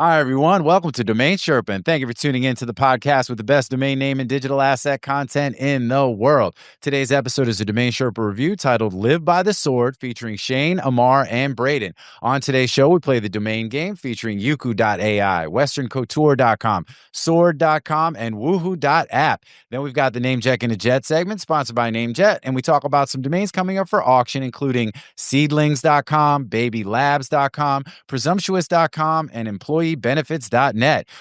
Hi, everyone. Welcome to DomainSherpa, and thank you for tuning in to the podcast with the best domain name and digital asset content in the world. Today's episode is a DomainSherpa review titled Live by the Sword, featuring Shane, Ammar, and Braden. On today's show, we play the domain game featuring YUKU.ai, WesternCouture.com, Sword.com, and Woohoo.app. Then we've got the NameJetGonnaJet segment, sponsored by NameJet, and we talk about some domains coming up for auction, including Seedlings.com, BabyLabs.com, Presumptuous.com, and EmployeeBenefits.net.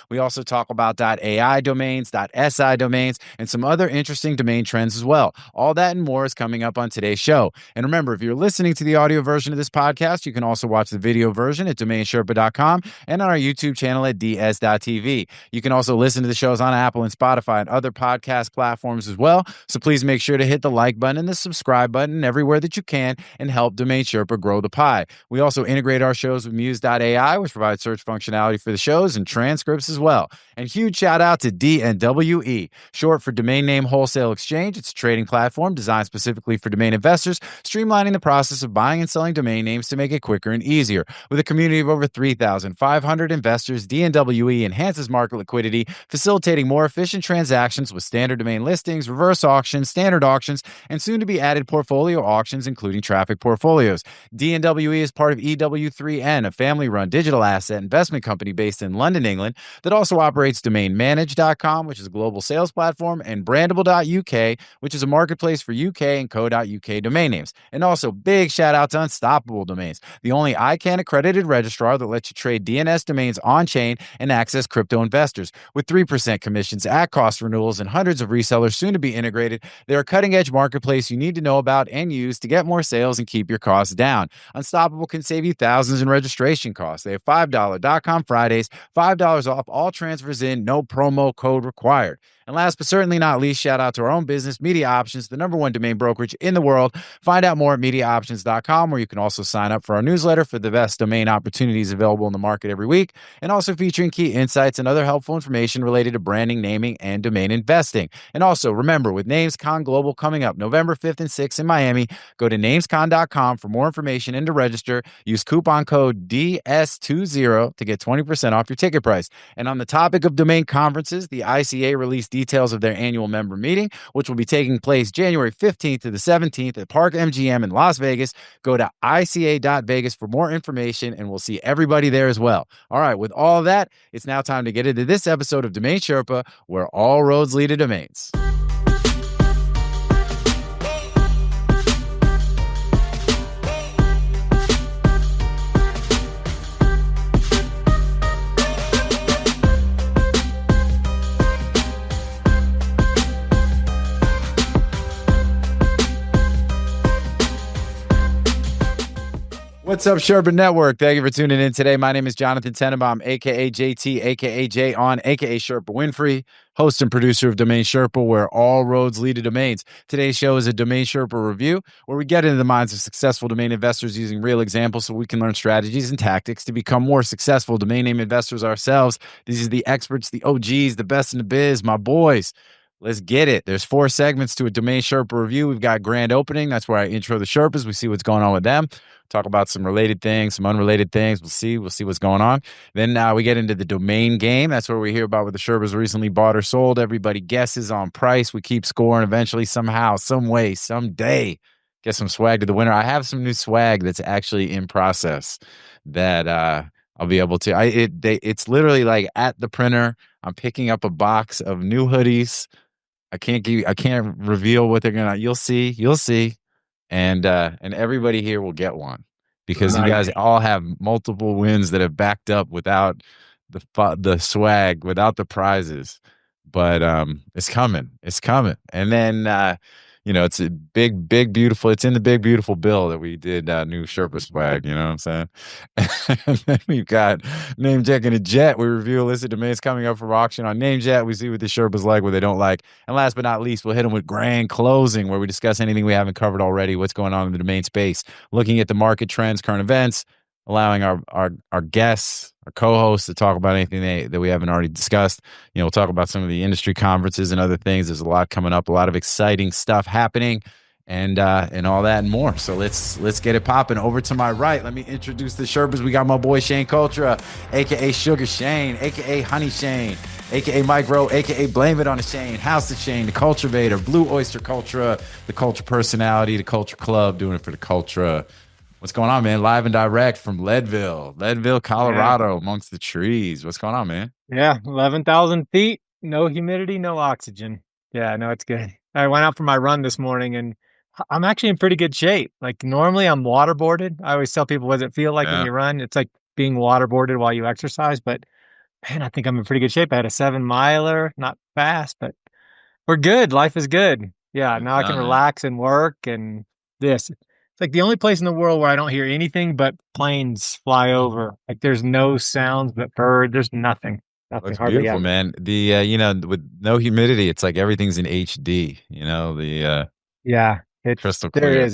We also talk about .ai domains, .si domains, and some other interesting domain trends as well. All that and more is coming up on today's show. And remember, if you're listening to the audio version of this podcast, you can also watch the video version at DomainSherpa.com and on our YouTube channel at ds.tv. You can also listen to the shows on Apple and Spotify and other podcast platforms as well. So please make sure to hit the like button and the subscribe button everywhere that you can and help DomainSherpa grow the pie. We also integrate our shows with Muse.ai, which provides search functionality for the shows and transcripts as well. And huge shout out to DNWE, short for Domain Name Wholesale Exchange. It's a trading platform designed specifically for domain investors, streamlining the process of buying and selling domain names to make it quicker and easier. With a community of over 3,500 investors, DNWE enhances market liquidity, facilitating more efficient transactions with standard domain listings, reverse auctions, standard auctions, and soon-to-be added portfolio auctions, including traffic portfolios. DNWE is part of EW3N, a family-run digital asset investment company based in London, England, that also operates DomainManage.com, which is a global sales platform, and Brandable.uk, which is a marketplace for UK and Co.uk domain names. And also, big shout out to Unstoppable Domains, the only ICANN accredited registrar that lets you trade DNS domains on-chain and access crypto investors. With 3% commissions at cost renewals and hundreds of resellers soon to be integrated, they're a cutting-edge marketplace you need to know about and use to get more sales and keep your costs down. Unstoppable can save you thousands in registration costs. They have $5.com Fridays, $5 off all transfers in, no promo code required. And last but certainly not least, shout out to our own business, MediaOptions, the #1 domain brokerage in the world. Find out more at MediaOptions.com, where you can also sign up for our newsletter for the best domain opportunities available in the market every week, and also featuring key insights and other helpful information related to branding, naming, and domain investing. And also, remember, with NamesCon Global coming up November 5th and 6th in Miami, go to NamesCon.com for more information and to register. Use coupon code DS20 to get 20% off your ticket price. And on the topic of domain conferences, the ICA released details of their annual member meeting, which will be taking place January 15th to the 17th at Park MGM in Las Vegas. Go to ICA.Vegas for more information, and we'll see everybody there as well. All right, with all of that, it's now time to get into this episode of Domain Sherpa, where all roads lead to domains. What's up, Sherpa Network? Thank you for tuning in today. My name is Jonathan Tenenbaum, a.k.a. JT, a.k.a. Jay On, a.k.a. Sherpa Winfrey, host and producer of Domain Sherpa, where all roads lead to domains. Today's show is a Domain Sherpa review, where we get into the minds of successful domain investors using real examples so we can learn strategies and tactics to become more successful domain name investors ourselves. These are the experts, the OGs, the best in the biz, my boys. Let's get it. There's 4 segments to a Domain Sherpa review. We've got Grand Opening. That's where I intro the Sherpas. We see what's going on with them. Talk about some related things, some unrelated things. We'll see what's going on. Then we get into the domain game. That's where we hear about what the Sherpas recently bought or sold. Everybody guesses on price. We keep scoring. Eventually, somehow, some way, someday, get some swag to the winner. I have some new swag that's actually in process that I'll be able to. It's literally like at the printer. I'm picking up a box of new hoodies. I can't reveal what they're gonna. You'll see, and everybody here will get one because you guys all have multiple wins that have backed up without the swag, without the prizes. But it's coming, and then it's a big, beautiful. It's in the big, beautiful bill that we did new Sherpa swag. You know what I'm saying? And then we've got NameJetGonnaJet. We review a list of domains coming up for auction on NameJet. We see what the Sherpas like, what they don't like. And last but not least, we'll hit them with grand closing, where we discuss anything we haven't covered already, what's going on in the domain space, looking at the market trends, current events, allowing our guests, our co-hosts to talk about anything that we haven't already discussed. We'll talk about some of the industry conferences and other things. There's a lot coming up, a lot of exciting stuff happening. and all that and more. So let's get it popping. Over to my right, let me introduce the Sherpas. We got my boy Shane Cultura, aka Sugar Shane, aka Honey Shane, aka Mike Rowe, aka Blame It on the Shane, House of Shane, the Cultivator, Blue Oyster Cultura, the Culture Personality, the Culture Club, doing it for the Cultura. What's going on, man? Live and direct from Leadville, Colorado, amongst the trees. What's going on, man? Yeah, 11,000 feet, no humidity, no oxygen. Yeah, no, it's good. I went out for my run this morning and I'm actually in pretty good shape. Like normally I'm waterboarded. I always tell people, what does it feel like when you run? It's like being waterboarded while you exercise, but man, I think I'm in pretty good shape. I had a 7 miler, not fast, but we're good. Life is good. Yeah, now I can relax and work and this. It's like the only place in the world where I don't hear anything but planes fly over. Like there's no sounds but bird. There's nothing. Looks beautiful, man. The with no humidity, it's like everything's in HD. Yeah, it's crystal clear.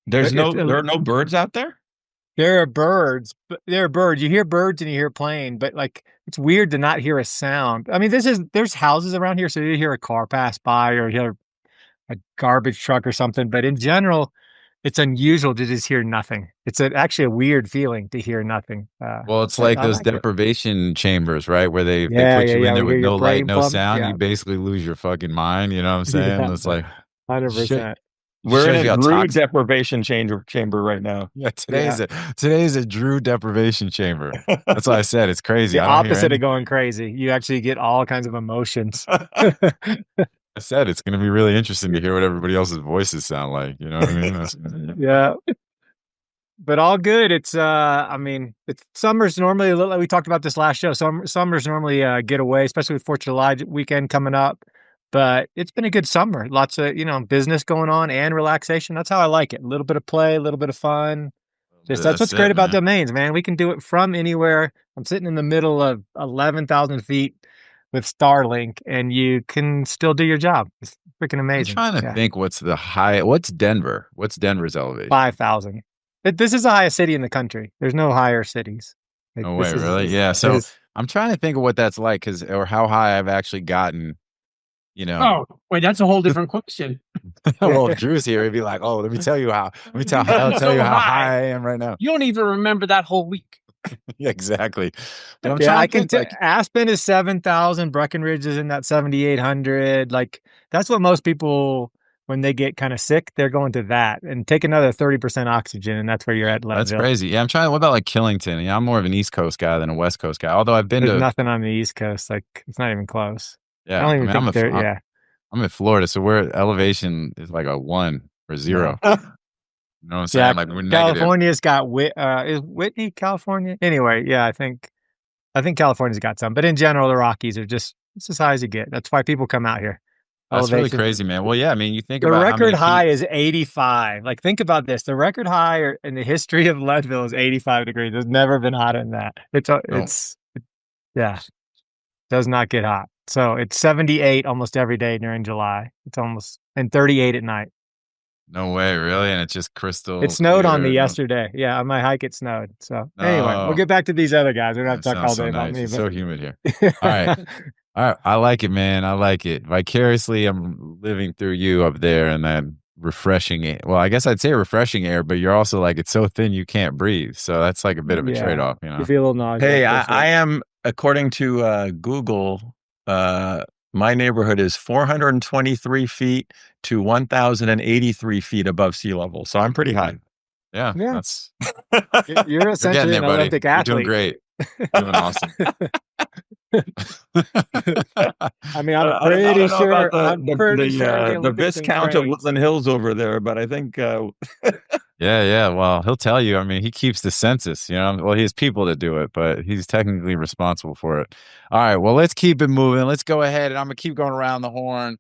There are no birds out there. There are birds, but there are birds. You hear birds and you hear plane, but like it's weird to not hear a sound. I mean, there's houses around here, so you hear a car pass by or you hear a garbage truck or something. But in general, it's unusual to just hear nothing. It's actually a weird feeling to hear nothing. Well, it's like those deprivation chambers, right? Where they put you in there with no light, no sound. You basically lose your fucking mind. You know what I'm saying? It's like 100%. We're in a Drew deprivation chamber right now. Yeah, today's a Drew deprivation chamber. That's why I said it's crazy. The opposite of going crazy. You actually get all kinds of emotions. I said it's going to be really interesting to hear what everybody else's voices sound like. You know what I mean? Yeah. But all good. It's I mean, it's summer's normally a little. We talked about this last show. Summer's normally a getaway, especially with 4th of July weekend coming up. But it's been a good summer. Lots of business going on and relaxation. That's how I like it. A little bit of play, a little bit of fun. That's what's great about domains, man. We can do it from anywhere. I'm sitting in the middle of 11,000 feet with Starlink, and you can still do your job. It's freaking amazing. I'm trying to think what's Denver? What's Denver's elevation? 5,000. This is the highest city in the country. There's no higher cities. Oh, wait, really? Yeah. So I'm trying to think of what that's like or how high I've actually gotten. Oh, wait, that's a whole different question. Well, if Drew's here, he'd be like, "Oh, let me tell you how high I am right now." You don't even remember that whole week. Yeah, exactly. I can Aspen is 7,000. Breckenridge is in that 7,800. Like that's what most people, when they get kind of sick, they're going to that and take another 30% oxygen, and that's where you're at. That's crazy. Yeah, I'm trying. What about like Killington? Yeah, I'm more of an East Coast guy than a West Coast guy. Although There's nothing on the East Coast. Like it's not even close. Yeah, I don't even think I'm in Florida, so where elevation is like a 1 or 0. You know what I'm saying? Like we're California's got is Whitney, California? Anyway, yeah, I think California's got some, but in general, the Rockies are it's as high as you get. That's why people come out here. That's really crazy, man. Well, yeah, I mean, you think about the record high is 85. Like, think about this: the record high in the history of Leadville is 85 degrees. There's never been hotter than that. Does not get hot. So it's 78 almost every day during July. It's almost and 38 at night. No way, really? And it's just crystal. It snowed on me yesterday. Yeah, on my hike it snowed. So anyway, we'll get back to these other guys. We're not talking all day about me. It's so humid here. All right. All right. I like it, man. I like it. Vicariously, I'm living through you up there and then refreshing it. Well, I guess I'd say refreshing air, but you're also like, it's so thin you can't breathe. So that's like a bit of a trade-off, You feel a little nauseous. Hey, I am, according to Google, my neighborhood is 423 feet to 1,083 feet above sea level. So I'm pretty high. Yeah. That's you're essentially an Olympic athlete. You're doing great. Doing awesome. I mean, I'm pretty sure the Viscount of Woodland Hills over there, but I think yeah. Well, he'll tell you. I mean, he keeps the census, Well, he has people that do it, but he's technically responsible for it. All right, well, let's keep it moving. Let's go ahead, and I'm gonna keep going around the horn.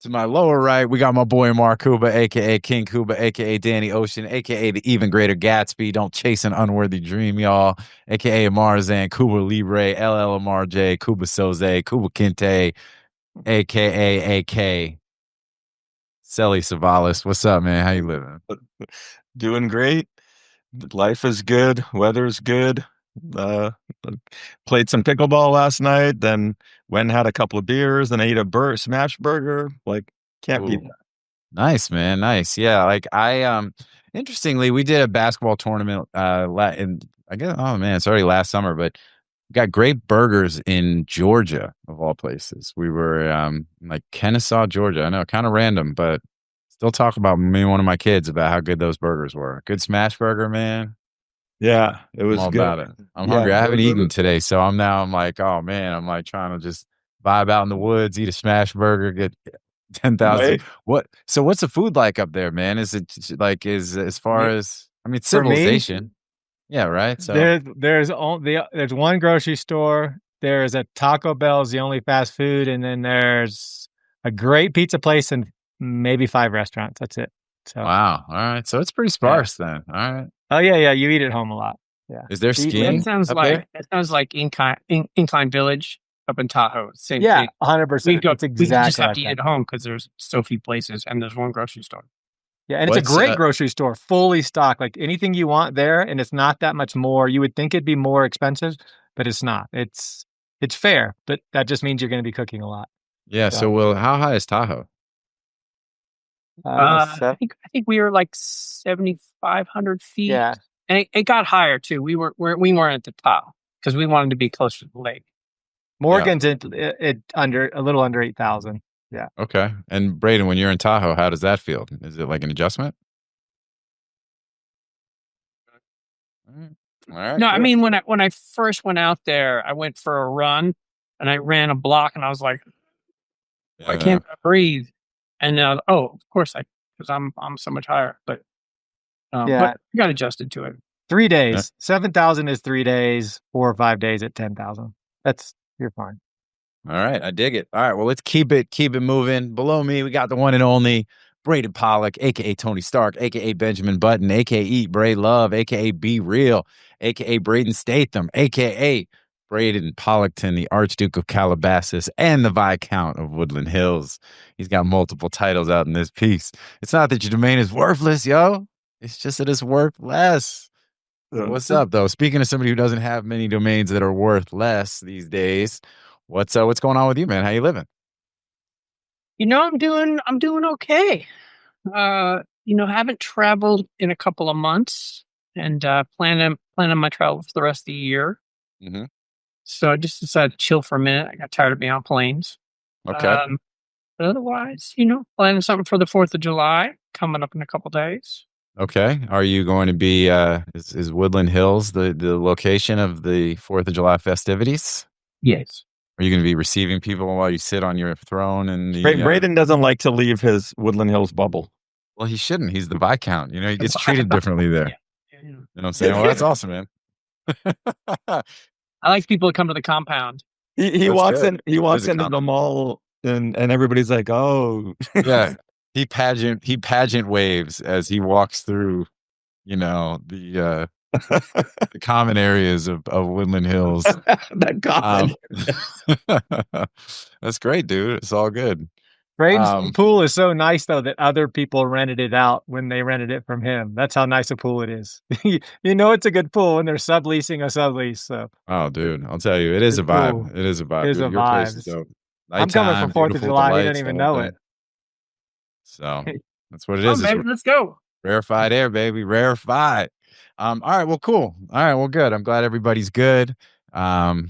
To my lower right, we got my boy Mark Kuba, aka King Kuba, aka Danny Ocean, aka the even greater Gatsby. Don't chase an unworthy dream, y'all. Aka Marzan, Kuba Libre, LL Marj, Kuba Soze, Kuba Kinte, aka AK Selly Savalas. What's up, man? How you living? Doing great. Life is good. Weather's good. Played some pickleball last night, then went and had a couple of beers, then I ate a smash burger. Like, can't beat that. Nice, man. Nice. Yeah. Like interestingly, we did a basketball tournament, in, I guess, oh man, it's already last summer, but we got great burgers in Georgia of all places. We were, like Kennesaw, Georgia. I know, kind of random, but still talk about me and one of my kids about how good those burgers were. Good smash burger, man. Yeah, it I'm was all good. about it. I'm Yeah, hungry. I haven't those are eaten the- today, so I'm like, oh man, I'm like trying to just vibe out in the woods, eat a smash burger, get 10,000. Right? So what's the food like up there, man? Is it like is as far Me- as I mean For me, civilization? Yeah, right. So there's one grocery store. There's a Taco Bell's the only fast food, and then there's a great pizza place and maybe 5 restaurants. That's it. So wow. All right. So it's pretty sparse then. All right. oh yeah, you eat at home a lot. Yeah. Is there Eat That skiing sounds up like there? Incline Village up in Tahoe. Same Yeah, thing. 100%. We It's just exactly have like to eat that. at home because there's so few places and there's one grocery store. Yeah, and it's a What's, great grocery store, fully stocked. Like anything you want there, and it's not that much more. You would think it'd be more expensive, but it's not. It's fair, but that just means you're going to be cooking a lot. Yeah. So well, how high is Tahoe? I think we were like 7,500 feet. Yeah, And it got higher too. We weren't at the top because we wanted to be closer to the lake. Morgan's it under a little under 8,000. Yeah. Okay. And Braden, when you're in Tahoe, how does that feel? Is it like an adjustment? All right. No, I cool. mean when I first went out there, I went for a run and I ran a block and I was like, I can't breathe. And of course because I'm so much higher. But Yeah. we got adjusted to it. 3 days. 7,000 is 3 days. 4 or 5 days at 10,000. You're fine. All right, I dig it. All right, well, let's keep it moving. Below me, we got the one and only Braden Pollock, aka Tony Stark, aka Benjamin Button, aka Eat Bray Love, aka Be Real, aka Braden Statham, aka Braden Pollockton, the Archduke of Calabasas, and the Viscount of Woodland Hills. He's got multiple titles out in this piece. It's not that your domain is worthless, yo. It's just that it's worth less. So what's up, though? Speaking of somebody who doesn't have many domains that are worth less these days, what's going on with you, man? How you living? I'm doing okay. Haven't traveled in a couple of months and planning my travel for the rest of the year. Mm-hmm. So I just decided to chill for a minute. I got tired of being on planes. Okay. But otherwise, planning something for the 4th of July coming up in a couple days. Okay. Are you going to be, is Woodland Hills the location of the 4th of July festivities? Yes. Are you going to be receiving people while you sit on your throne? And Braden doesn't like to leave his Woodland Hills bubble. Well, he shouldn't. He's the Viscount. He gets treated differently there. Yeah. You know what I'm saying? Well, that's awesome, man. I like people to come to the compound. He walks good. in. He walks There's a into the mall, and everybody's like, "Oh, Yeah. He pageant waves as he walks through, the common areas of Woodland Hills. that common." That's great, dude. It's all good. Braden's pool is so nice, though, that other people rented it out when they rented it from him. That's how nice a pool it is. It's a good pool when they're subleasing a sublease. So, Oh, dude, I'll tell you, it is a It's vibe. cool. It is a vibe. It is dude. a Your place vibe. is dope. I'm coming Nighttime, for 4th of beautiful, July. the He don't lights, even the whole know thing. it. So that's what it Oh, is. It's baby, let's go. rarefied air, baby. Rarefied. All right. Well, cool. All right. Well, good. I'm glad everybody's good. Shout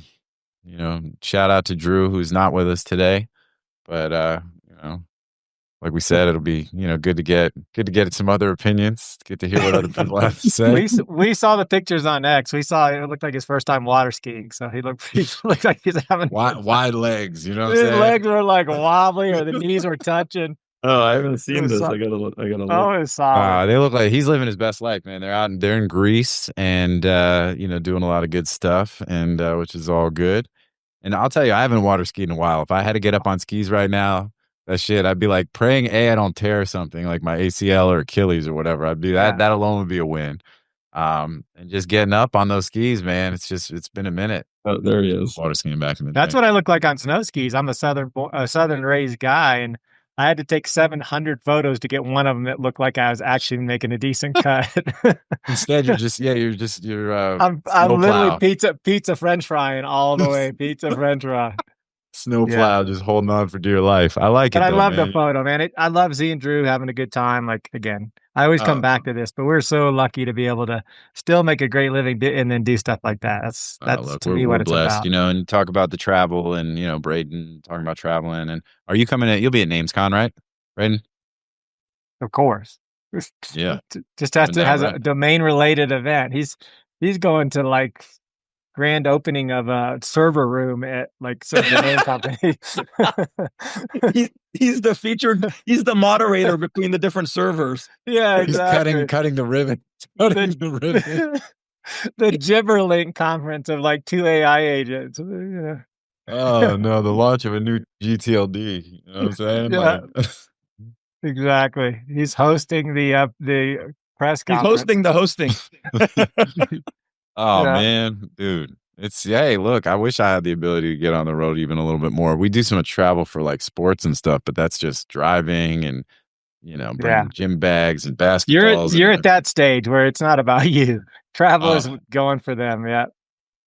out to Drew, who's not with us today. But like we said, it'll be, good to get some other opinions, get to hear what other people have to say. We saw the pictures on X. We saw it looked like his first time water skiing. So he looked like he's having Wide legs, you know what I'm his saying? legs were like wobbly or the knees were touching. Oh, I haven't seen was this. so- I gotta look. Oh, it was solid. They look like he's living his best life, man. They're in Greece and doing a lot of good stuff, and which is all good. And I'll tell you, I haven't water skied in a while. If I had to get up on skis right now, that shit, I'd be like praying I don't tear something like my ACL or Achilles or whatever. I'd be that. Yeah. That alone would be a win. And just getting up on those skis, man. It's been a minute. Oh, there he is. Water skiing back in the That's day. what I look like on snow skis. I'm a southern raised guy, and I had to take 700 photos to get one of them that looked like I was actually making a decent cut. Instead, you're I'm literally pizza French frying all the way. Pizza French fry. Snowplow just holding on for dear life. I like it. But I though, love man. the photo, man. I love Z and Drew having a good time. Like, again, I always come back to this, but we're so lucky to be able to still make a great living and then do stuff like that. That's Look, to me we're what it's blessed, about. and talk about the travel and, Braden talking about traveling. And are you coming you'll be at NamesCon, right, Braden? Of course. Yeah. Just has a domain related event. He's going to like grand opening of a server room at like some domain company. He's the moderator between the different servers. Yeah, exactly. He's cutting the ribbon. Cutting the ribbon. The Gibberlink conference of like 2 AI agents. Oh no, the launch of a new GTLD. You know what I'm saying? Yeah. Like, exactly. He's hosting the press He's conference. hosting the hosting. oh Yeah. man, dude. Hey, look, I wish I had the ability to get on the road even a little bit more. We do so much travel for like sports and stuff, but that's just driving and bringing gym bags and basketballs. You're at that stage where it's not about you. Travel is going for them. Yeah.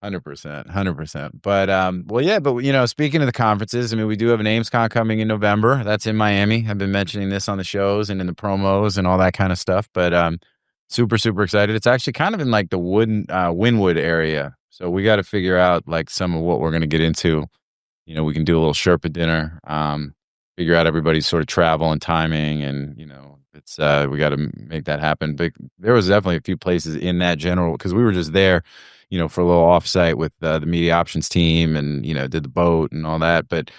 100%. But speaking of the conferences, I mean, we do have a NamesCon coming in November. That's in Miami. I've been mentioning this on the shows and in the promos and all that kind of stuff. But super, super excited. It's actually kind of in like the Wynwood area. So we got to figure out like some of what we're going to get into. We can do a little Sherpa dinner, figure out everybody's sort of travel and timing. And, it's we got to make that happen. But there was definitely a few places in that general, because we were just there, for a little offsite with the MediaOptions team and, did the boat and all that. But,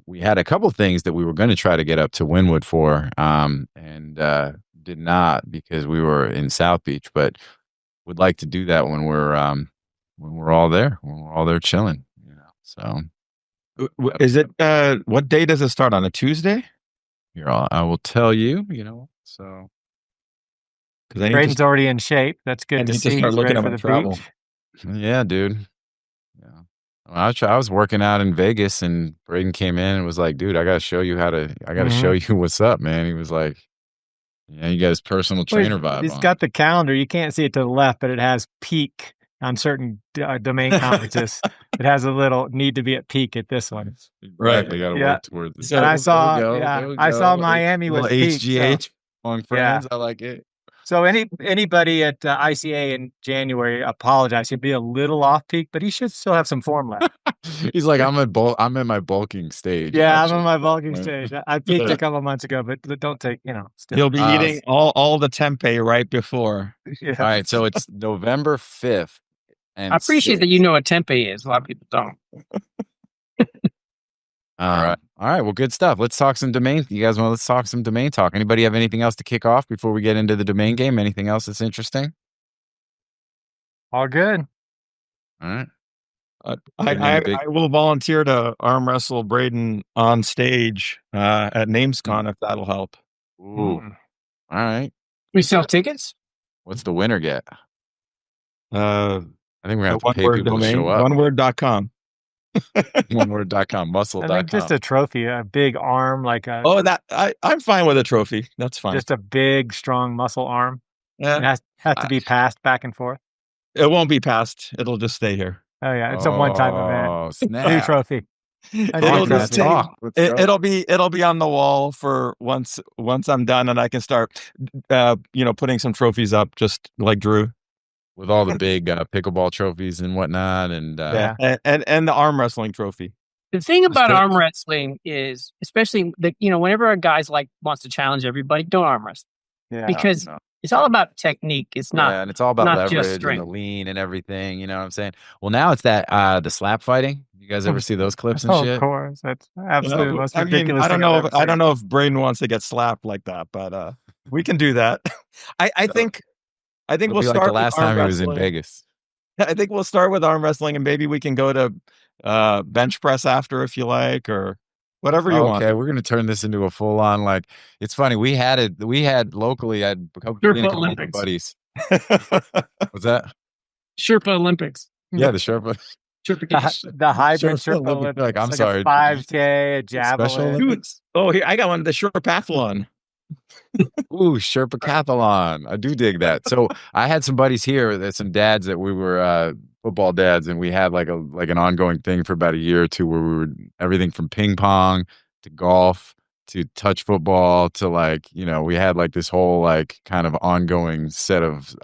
we had a couple things that we were going to try to get up to Wynwood for and did not because we were in South Beach, but would like to do that when we're all there, chilling, So is it, what day does it start on? A Tuesday? Here, I will tell you, so. Because Braden's already in shape. That's good I to need see. to start He's looking ready at for my the travel. beach. Yeah, dude. Yeah. Well, I was working out in Vegas and Braden came in and was like, dude, I got to show you what's up, man. He was like, yeah, you got his personal trainer vibe He's on. got the calendar. You can't see it to the left, but it has peak on certain domain conferences. It has a little need to be at peak at this one. Right. They got to work towards it. So I saw Miami was peak. HGH among friends. I like it. So anybody at ICA in January, apologize. He'd be a little off peak, but he should still have some form left. He's like, I'm in my bulking stage. Yeah, actually. I'm in my bulking stage. I peaked a couple months ago, but don't take, still. He'll be eating all the tempeh right before. Yeah. All right, so it's November 5th. And I appreciate that you know what tempeh is. A lot of people don't. All right. Well, good stuff. Let's talk some domain. You guys want? Let's talk some domain talk. Anybody have anything else to kick off before we get into the domain game? Anything else that's interesting? All good. All right. I will volunteer to arm wrestle Braden on stage at NamesCon if that'll help. Ooh. All right. We sell tickets? What's the winner get? I think we're going to have to pay people to show up. Oneword.com. Oneword.com, muscle.com. I think just a trophy, a big arm, like a. Oh, I'm fine with a trophy. That's fine. Just a big, strong muscle arm. Yeah. It has to be passed back and forth. It won't be passed. It'll just stay here. Oh yeah, it's a one-time event. Oh, snap. New trophy. It'll be on the wall for once I'm done and I can start, putting some trophies up, just like Drew. With all the big pickleball trophies and whatnot, and and the arm wrestling trophy. The thing about arm wrestling is, especially whenever a guy's wants to challenge everybody, don't arm wrestle. Yeah, because it's all about technique. It's not. Yeah, and it's all about not leverage just and the lean and everything. You know what I'm saying? Well, now it's that the slap fighting. You guys ever see those clips and shit? Of course, that's absolutely the most ridiculous. I don't know if Braden wants to get slapped like that, but we can do that. I think we'll start like the last time he was in wrestling. Vegas. I think we'll start with arm wrestling, and maybe we can go to bench press after if you like, or whatever you want. Okay, we're gonna turn this into a full on It's funny. We had locally. I had a couple Olympics. buddies. What's that? Sherpa Olympics. Yeah, the Sherpa. The hybrid Sherpa Olympics. I'm sorry. A 5K, a javelin. Special Olympics? Oh, here I got one. The Sherpathlon. Ooh, Sherpacathlon. I do dig that. So I had some buddies here, some dads that we were football dads, and we had like an ongoing thing for about a year or two where we were everything from ping pong to golf to touch football to like, we had like this whole like kind of ongoing set of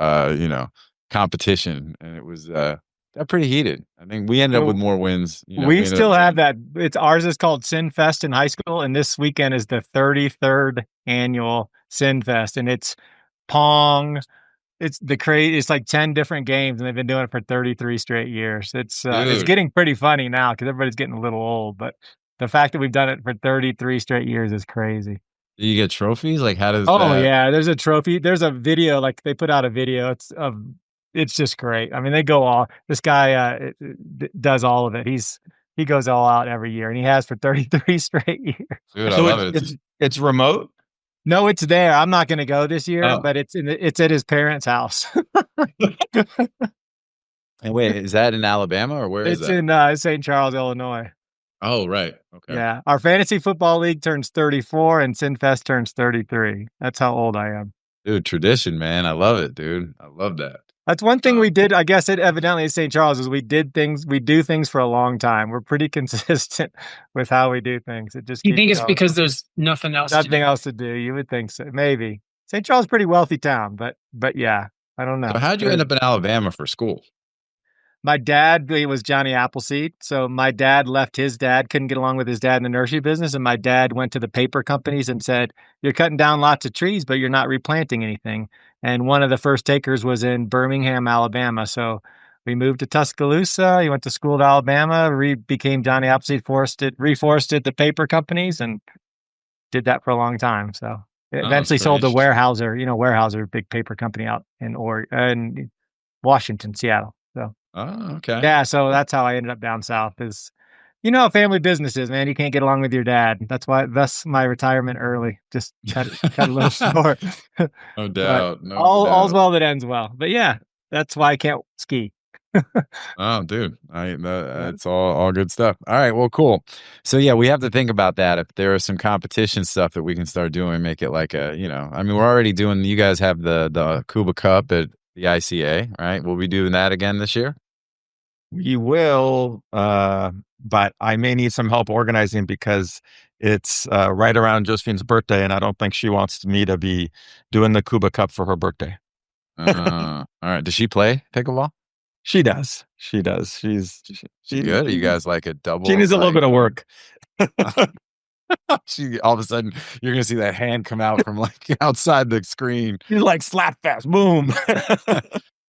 competition, and it was got pretty heated. I think we ended up with more wins. We still have that. Ours is called Sin Fest in high school, and this weekend is the 33rd annual Sin Fest, and it's pong. It's like 10 different games, and they've been doing it for 33 straight years. It's getting pretty funny now because everybody's getting a little old, but the fact that we've done it for 33 straight years is crazy. Do you get trophies? Like, how does yeah, there's a trophy. There's a video, like they put out a video. It's just great. I mean, they go all. This guy does all of it. He goes all out every year, and he has for 33 straight years. Dude, So I love it. It's remote. No, it's there. I'm not going to go this year, but it's at his parents' house. And wait, is that in Alabama or where is that? It's in St. Charles, Illinois. Oh, right. Okay. Yeah, our fantasy football league turns 34, and Sinfest turns 33. That's how old I am. Dude, tradition, man. I love it, dude. I love that. That's one thing we did. I guess it evidently at St. Charles is we do things for a long time. We're pretty consistent with how we do things. It just You think it's going. because there's nothing else to do. You would think so. Maybe. St. Charles is a pretty wealthy town, but yeah, I don't know. So how'd you end up in Alabama for school? My dad, he was Johnny Appleseed. So my dad left his dad, couldn't get along with his dad in the nursery business. And my dad went to the paper companies and said, "You're cutting down lots of trees, but you're not replanting anything." And one of the first takers was in Birmingham, Alabama. So we moved to Tuscaloosa. He went to school at Alabama, became Johnny Appleseed, reforested the paper companies, and did that for a long time. So eventually sold to Weyerhaeuser, Weyerhaeuser, big paper company out in Washington, Seattle. So. Oh, okay. Yeah, so that's how I ended up down south. Is family businesses, man. You can't get along with your dad. That's my retirement early. Just cut a little short. No doubt. All's well that ends well. But yeah, that's why I can't ski. Oh, dude, it's all good stuff. All right, well, cool. So yeah, we have to think about that. If there is some competition stuff that we can start doing, make it like I mean, we're already doing. You guys have the Cuba Cup at the ICA, right? Will we do that again this year? We will, but I may need some help organizing because it's right around Josephine's birthday, and I don't think she wants me to be doing the Cuba Cup for her birthday. All right. Does she play pickleball? She does. She's good. Are you guys like a double? She needs a little bit of work. All of a sudden, you're gonna see that hand come out from like outside the screen. She's like slap fast, boom.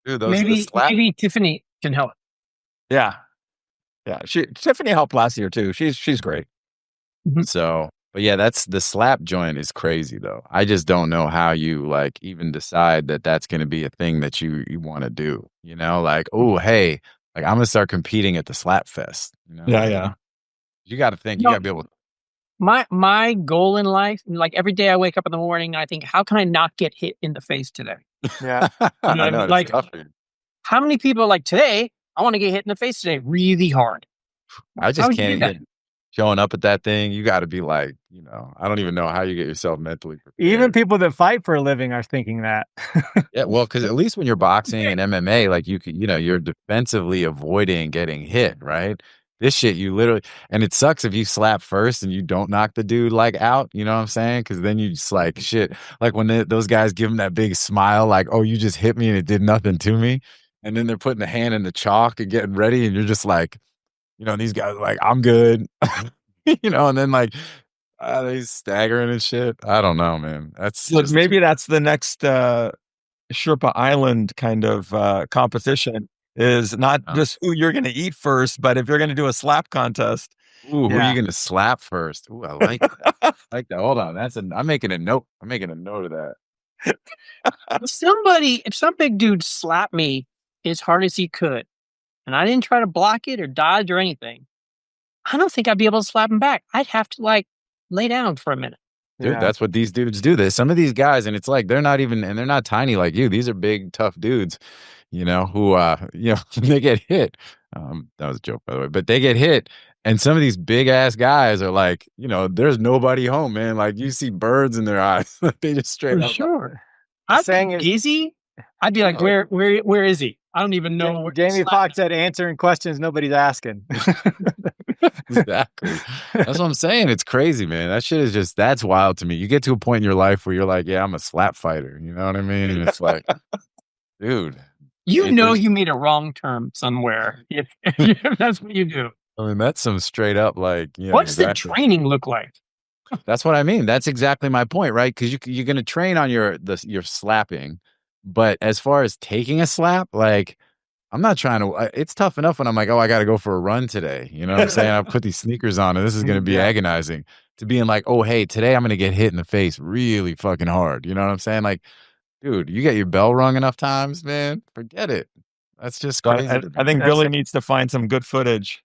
Dude, maybe Tiffany can help. Yeah. Tiffany helped last year too. She's great. Mm-hmm. So, but yeah, that's the slap joint is crazy though. I just don't know how you like even decide that that's going to be a thing that you want to do. Like, oh, hey, like I'm gonna start competing at the slap fest. Yeah. You got to think. You got to be able to. My goal in life, like every day I wake up in the morning, I think, how can I not get hit in the face today? Yeah. I know, like, how many people like today? I want to get hit in the face today really hard. I just can't even showing up at that thing. You got to be like, I don't even know how you get yourself mentally prepared. Even people that fight for a living are thinking that. Yeah, well, because at least when you're boxing and MMA, like you can, you're defensively avoiding getting hit, right? This shit, you literally, and it sucks if you slap first and you don't knock the dude like out. You know what I'm saying? Because then you just like shit. Like when those guys give him that big smile, like, "Oh, you just hit me and it did nothing to me." And then they're putting the hand in the chalk and getting ready, and you're just like, these guys are like, "I'm good," and then like they staggering and shit. I don't know, man. Maybe that's the next Sherpa Island kind of competition. Is not just who you're going to eat first, but if you're going to do a slap contest. Ooh, who are you going to slap first? Ooh, I like that. I like that. Hold on, I'm making a note. I'm making a note of that. If some big dude slapped me as hard as he could, and I didn't try to block it or dodge or anything, I don't think I'd be able to slap him back. I'd have to like lay down for a minute. Dude, that's what these dudes do. Some of these guys, and it's like they're not tiny like you. These are big, tough dudes, who they get hit. That was a joke, by the way, but they get hit. And some of these big ass guys are like, there's nobody home, man. Like you see birds in their eyes. They just straight up. Sure. I'm saying Gizzy I'd be like, where is he? I don't even know. Jamie Foxx said answering questions nobody's asking. Exactly. That's what I'm saying. It's crazy, man. That shit is just, that's wild to me. You get to a point in your life where you're like, yeah, I'm a slap fighter. You know what I mean? And it's like, dude. You know you made a wrong turn somewhere if that's what you do. I mean, that's some straight up like, What's the training look like? That's what I mean. That's exactly my point, right? Because you're going to train on your slapping, but as far as taking a slap, like I'm not trying to. It's tough enough when I'm like, oh, I got to go for a run today. You know what I'm saying? I put these sneakers on, and this is going to be agonizing. To being like, oh, hey, today I'm going to get hit in the face really fucking hard. You know what I'm saying? Like, dude, you get your bell rung enough times, man. Forget it. That's just crazy. I think Billy needs to find some good footage.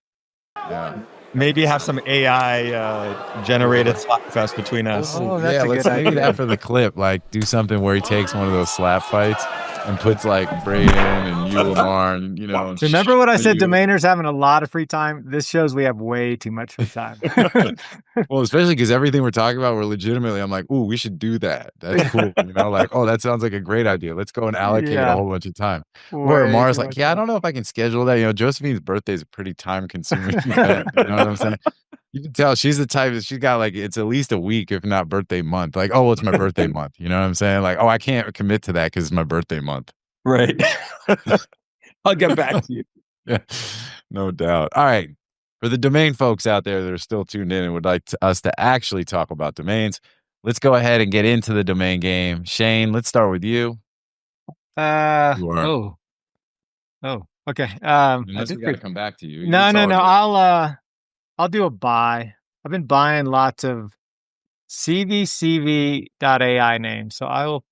Yeah. Maybe have some AI generated slap fest between us. Oh, that's a let's good maybe idea. that for the clip. Like, do something where he takes one of those slap fights and puts like Braden and Ammar and and Remember what I said? Domainers having a lot of free time. This shows we have way too much free time. Well, especially because everything we're talking about, we're legitimately. I'm like, ooh, we should do that. That's cool. Like, oh, that sounds like a great idea. Let's go and allocate a whole bunch of time. Where Amar's like, yeah, I don't know if I can schedule that. Josephine's birthday is a pretty time consuming event. You know what I'm saying? You can tell she's the type that she's got like, it's at least a week, if not birthday month. Like, oh, well, it's my birthday month. You know what I'm saying? Like, oh, I can't commit to that because it's my birthday month. Right. I'll get back to you. Yeah, no doubt. All right. For the domain folks out there that are still tuned in and would like us to actually talk about domains, let's go ahead and get into the domain game. Shane, let's start with you. Okay. Unless we got to come back to you. No. I'll do a buy. I've been buying lots of CVCV.ai names, so I will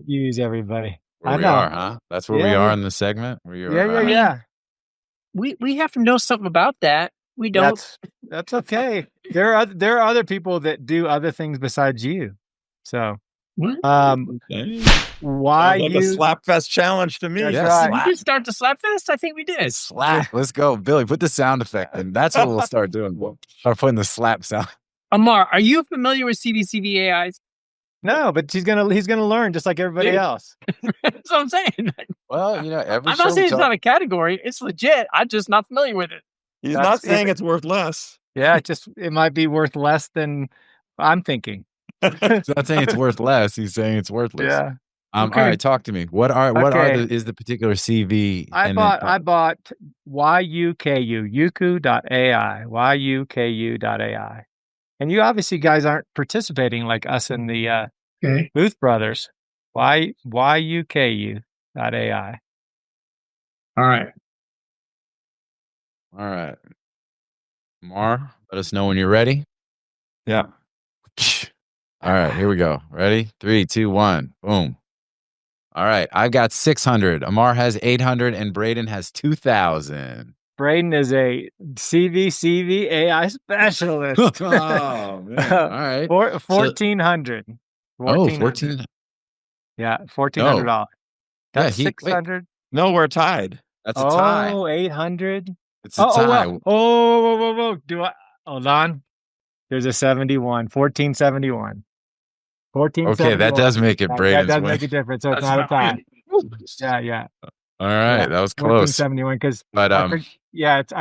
use everybody. Where we are, huh? That's where we are in the segment. Where you are. Yeah. We have to know something about that. We don't. That's okay. There are other people that do other things besides you. So, why like a slap fest challenge to me? We did start the slap fest. I think we did. Slap. Let's go, Billy. Put the sound effect in. That's what we'll start doing. We'll start putting the slap sound. Ammar, are you familiar with CVCV AIs? No, but he's gonna learn just like everybody else. That's what I'm saying. Well, I'm not saying it's not a category. It's legit. I'm just not familiar with it. He's not saying it's worth less. Yeah, it might be worth less than I'm thinking. He's not saying it's worth less. He's saying it's worthless. Yeah. All right, talk to me. What is the particular CV? I bought YUKU, YUKU.ai, YUKU.ai. And you obviously guys aren't participating like us in the Booth Brothers. YUKU.ai. All right. Mar, let us know when you're ready. Yeah. All right, here we go. Ready? 3, 2, 1. Boom. All right, I've got 600. Ammar has 800, and Braden has 2,000. Braden is a CVCV AI specialist. Oh, man. All right. 1,400. 14. Yeah, $1,400. That's 600. No, we're tied. That's a tie. 800. It's a tie. Whoa. Hold on. There's a 71. 1471. 1471. Okay, that does make it Braden's That does win. make a difference. So it's not a tie. Yeah. All right, that was close. 1471 because I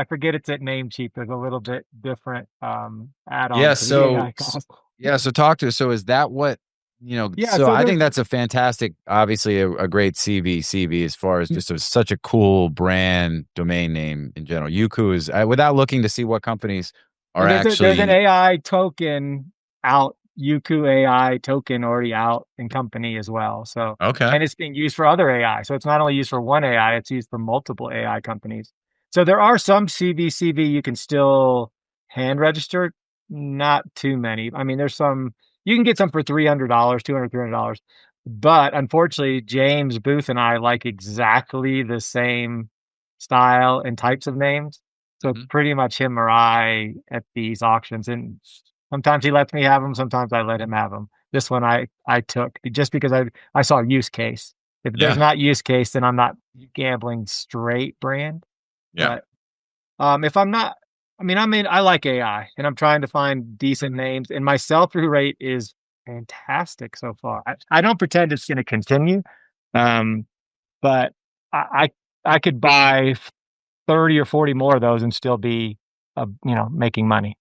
forget it's at Namecheap. There's a little bit different add-on. So talk to us. So is that what so I think that's a fantastic, obviously a great CV as far as just such a cool brand domain name in general. YUKU is, without looking to see what companies are there's an AI token out, YUKU AI token already out in company as well. So and it's being used for other AI. So it's not only used for one AI, it's used for multiple AI companies. So there are some CV you can still hand register, not too many. I mean, there's some. You can get some for $300, $300. But unfortunately, James Booth and I like exactly the same style and types of names. So it's pretty much him or I at these auctions. And sometimes he lets me have them. Sometimes I let him have them. This one I took just because I saw use case. If there's not use case, then I'm not gambling straight brand. Yeah. But if I'm not, I like AI and I'm trying to find decent names, and my sell-through rate is fantastic so far. I don't pretend it's going to continue, But I could buy 30 or 40 more of those and still be, making money.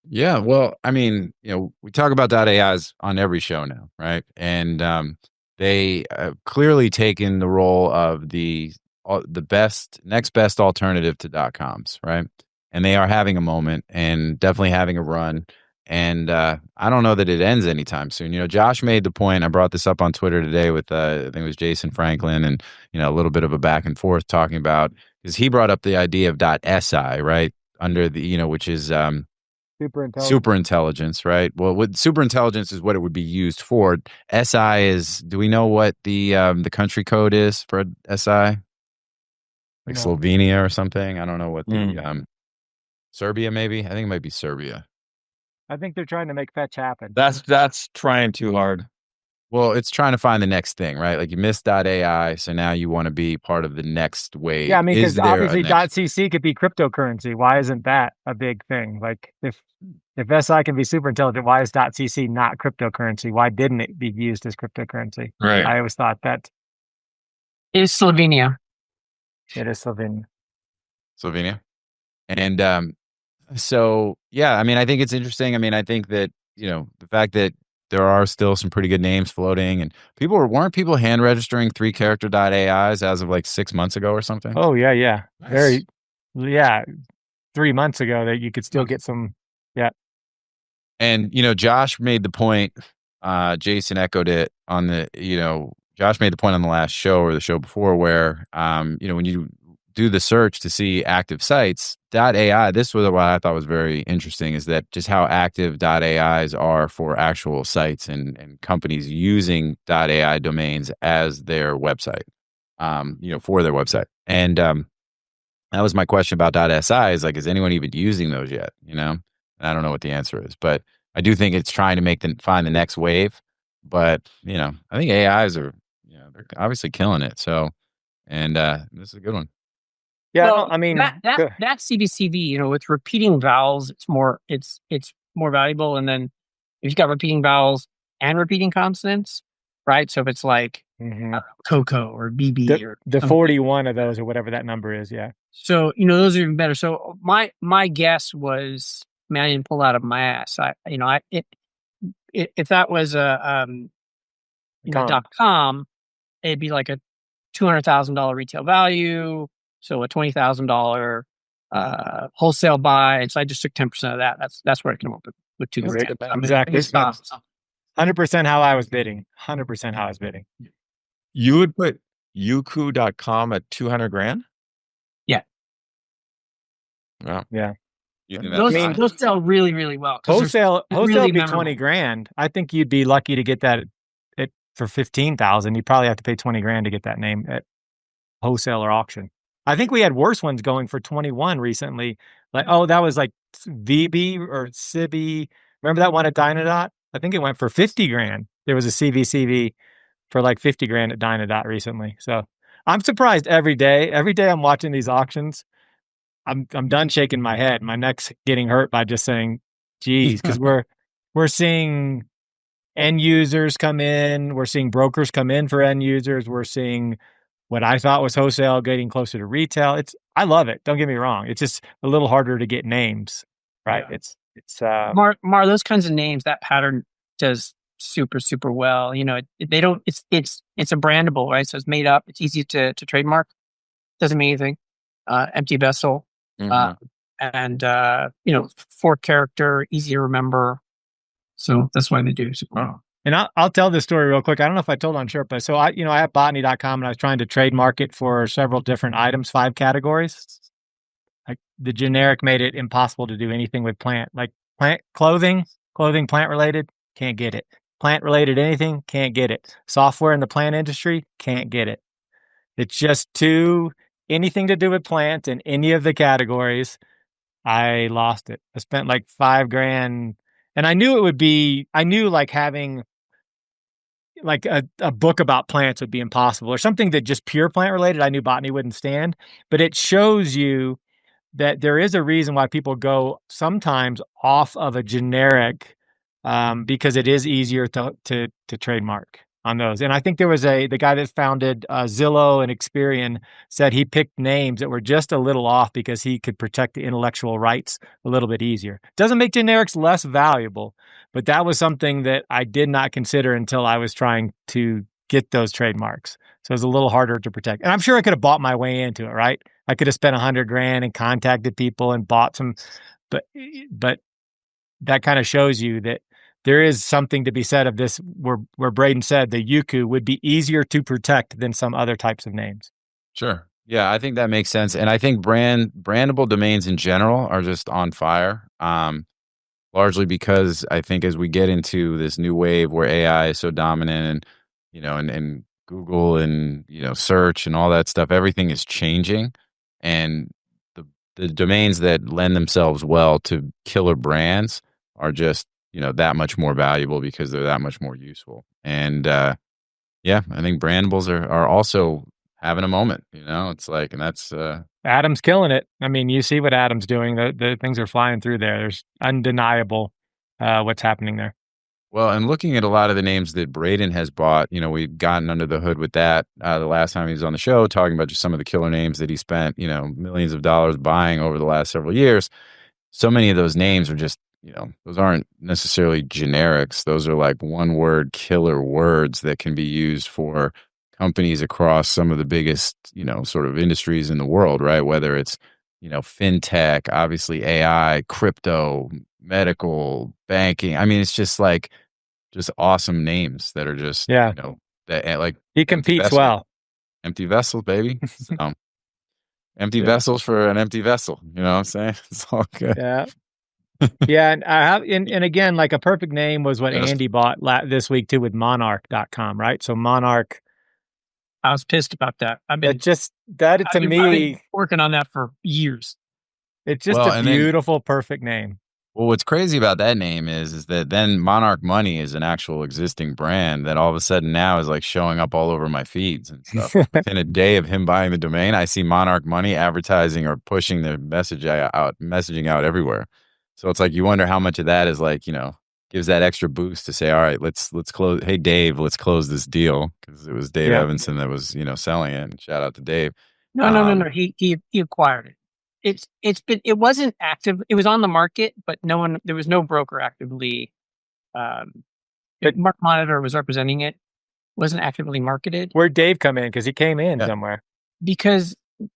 Yeah, well, I mean, we talk about .ai's on every show now, right? And they clearly taken the role of the next best alternative to .coms, right? And they are having a moment and definitely having a run. And I don't know that it ends anytime soon. Josh made the point. I brought this up on Twitter today with I think it was Jason Franklin, and a little bit of a back and forth talking about, because he brought up the idea of .si, right? Under the which is super intelligence, right? Well, what super intelligence is what it would be used for. SI is, do we know what the country code is for SI? Like No. Slovenia or something? I don't know what the Serbia, maybe? I think it might be Serbia. I think they're trying to make fetch happen. That's trying too hard. Well, it's trying to find the next thing, right? Like you missed .ai, so now you want to be part of the next wave. Yeah, I mean, because obviously .cc could be cryptocurrency. Why isn't that a big thing? Like if SI can be super intelligent, why is .cc not cryptocurrency? Why didn't it be used as cryptocurrency? Right. I always thought that It is Slovenia. it is Slovenia. And so, yeah, I mean, I think it's interesting. I mean, I think that, the fact that there are still some pretty good names floating, and weren't people hand registering 3-character .ais as of like 6 months ago or something? Oh, yeah. Nice. 3 months ago that you could still get some. Yeah. And, Josh made the point, Jason echoed it on Josh made the point on the last show or the show before where, when you do the search to see active sites, .ai, this was what I thought was very interesting, is that just how active .ais are for actual sites and companies using .ai domains as their website, for their website. And that was my question about .si, is like, is anyone even using those yet? And I don't know what the answer is, but I do think it's trying to find the next wave. But, I think AIs are, they're obviously killing it. So, and this is a good one. Yeah, Well, I mean that CVCV, with repeating vowels, it's more valuable. And then if you've got repeating vowels and repeating consonants, right? So if it's like Coco or BB or the 41 of those or whatever that number is, yeah. So those are even better. So my guess was, man, I didn't pull out of my ass. If that was a .com, it'd be like a $200,000 retail value. So a $20,000 wholesale buy. So I just took 10% of that. That's where I came up with $2,000. Exactly. 100% how I was bidding. 100% how I was bidding. You would put YUKU.com at $200,000? Yeah. Wow. Yeah. Those sell really, really well. Wholesale really would be memorable. $20,000. I think you'd be lucky to get that for $15,000. You probably have to pay $20,000 to get that name at wholesale or auction. I think we had worse ones going for 21 recently. Like, that was like VB or Sibi. Remember that one at Dynadot? I think it went for $50,000. There was a CVCV for like $50,000 at Dynadot recently. So I'm surprised every day. Every day I'm watching these auctions, I'm done shaking my head. My neck's getting hurt by just saying, geez, because we're seeing end users come in. We're seeing brokers come in for end users. We're seeing what I thought was wholesale getting closer to retail. I love it. Don't get me wrong. It's just a little harder to get names, right? Yeah. It's Mar, those kinds of names, that pattern does super, super well. They don't, it's a brandable, right? So it's made up. It's easy to trademark. Doesn't mean anything. Empty vessel. And 4-character, easy to remember. So that's why they do super well. And I'll tell this story real quick. I don't know if I told on Sherpa. So I have botany.com and I was trying to trademark it for several different items, 5 categories. Like the generic made it impossible to do anything with plant. Like plant clothing, plant related, can't get it. Plant related anything, can't get it. Software in the plant industry, can't get it. It's just anything to do with plant in any of the categories. I lost it. I spent like $5,000, and I knew like having like a book about plants would be impossible, or something that just pure plant related. I knew botany wouldn't stand, but it shows you that there is a reason why people go sometimes off of a generic, because it is easier to trademark. on those. And I think there was the guy that founded Zillow and Experian said he picked names that were just a little off because he could protect the intellectual rights a little bit easier. Doesn't make generics less valuable, but that was something that I did not consider until I was trying to get those trademarks. So it was a little harder to protect. And I'm sure I could have bought my way into it, right? I could have spent $100,000 and contacted people and bought some, but that kind of shows you that there is something to be said of this where Braden said the YUKU would be easier to protect than some other types of names. Sure. Yeah, I think that makes sense. And I think brandable domains in general are just on fire. Largely because I think as we get into this new wave where AI is so dominant and Google and, search and all that stuff, everything is changing. And the domains that lend themselves well to killer brands are just, that much more valuable because they're that much more useful. And I think brandables are also having a moment, it's like, and that's Adam's killing it. I mean, you see what Adam's doing. The things are flying through there. There's undeniable what's happening there. Well, and looking at a lot of the names that Braden has bought, we've gotten under the hood with that the last time he was on the show, talking about just some of the killer names that he spent, millions of dollars buying over the last several years. So many of those names are just, those aren't necessarily generics. Those are like one-word killer words that can be used for companies across some of the biggest, sort of industries in the world, right? Whether it's, fintech, obviously AI, crypto, medical, banking. I mean, it's just like, just awesome names that are just, that like he competes well. Empty vessels, baby. So, empty vessels for an empty vessel. You know what I'm saying? It's all good. Yeah. Yeah. And I have, and again, like a perfect name was what Andy bought this week too with Monarch.com, right? So Monarch. I was pissed about that. I've been working on that for years. It's just a beautiful, perfect name. Well, what's crazy about that name is that then Monarch Money is an actual existing brand that all of a sudden now is like showing up all over my feeds and stuff. Within a day of him buying the domain, I see Monarch Money advertising or pushing the messaging out everywhere. So it's like you wonder how much of that is like, gives that extra boost to say, all right, let's close. Hey, Dave, let's close this deal, because it was Dave Evanson that was, selling it. And shout out to Dave. No. He acquired it. It wasn't active. It was on the market, but there was no broker actively. Mark Monitor was representing it. Wasn't actively marketed. Where'd Dave come in? Because he came in somewhere. Because I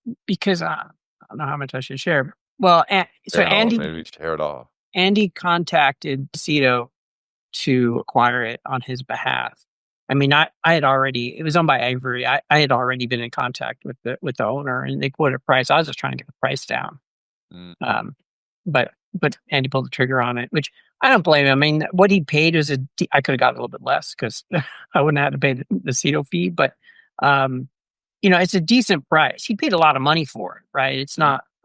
don't know how much I should share. Well, Andy, maybe we should tear it off. Andy contacted Cito to acquire it on his behalf. I mean, I had already, it was owned by Avery. I had already been in contact with the owner, and they quoted a price. I was just trying to get the price down. But Andy pulled the trigger on it, which I don't blame him. I mean, what he paid was I could have got a little bit less because I wouldn't have had to pay the Cito fee, but it's a decent price. He paid a lot of money for it, right? It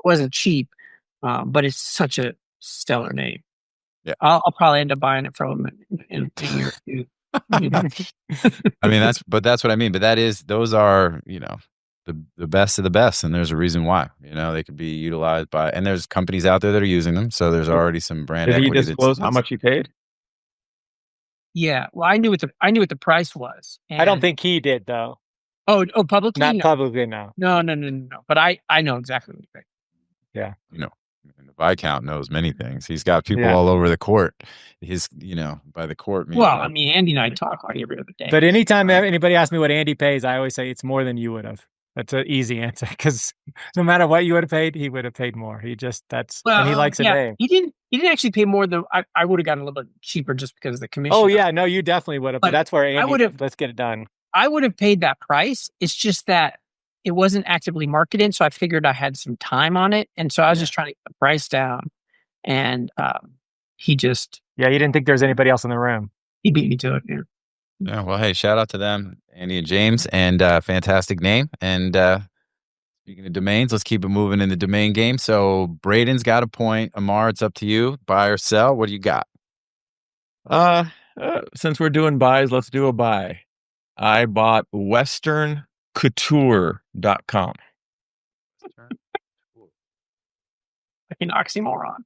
wasn't cheap, but it's such a stellar name. Yeah, I'll probably end up buying it from him in a year or two. I mean, that's what I mean. But those are, the best of the best. And there's a reason why, they could be utilized and there's companies out there that are using them. So there's already some brand equity. Did he disclose how much he paid? Yeah. Well, I knew what the price was. I don't think he did though. Oh, publicly? Not publicly, no. No. But I know exactly what he paid. Yeah. The Viscount knows many things. He's got people all over the court. His, by the court. Well, I mean, Andy and I talk like every other day. But anytime anybody asks me what Andy pays, I always say it's more than you would have. That's an easy answer, because no matter what you would have paid, he would have paid more. And he likes a name. He didn't actually pay more than I would have gotten a little bit cheaper just because of the commission. Oh yeah, no, you definitely would have. But that's where Andy, let's get it done. I would have paid that price. It's just that it wasn't actively marketed, so I figured I had some time on it, and so I was just trying to get the price down. And he just he didn't think there was anybody else in the room. He beat me to it. Yeah. Well, hey, shout out to them, Andy and James, and fantastic name. And speaking of domains, let's keep it moving in the domain game. So Braden's got a point. Ammar, it's up to you. Buy or sell? What do you got? Since we're doing buys, let's do a buy. I bought WesternCouture.com. Like an oxymoron.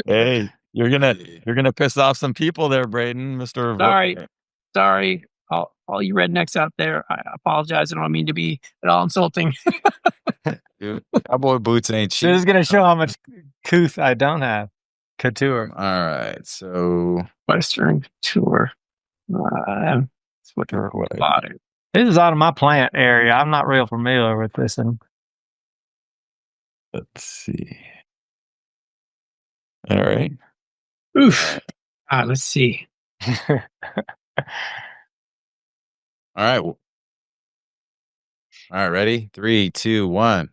Hey, you're gonna piss off some people there, Braden, Mr. Sorry. Sorry, all you rednecks out there. I apologize. I don't mean to be at all insulting. Dude, cowboy boots ain't cheap. This is gonna show how much couth I don't have. Couture. All right, so Western Tour. That's what Or what? bought it. This is out of my plant area. I'm not real familiar with this. And Let's see. All right. Oof. Let's see. all right, ready? 3, 2, 1.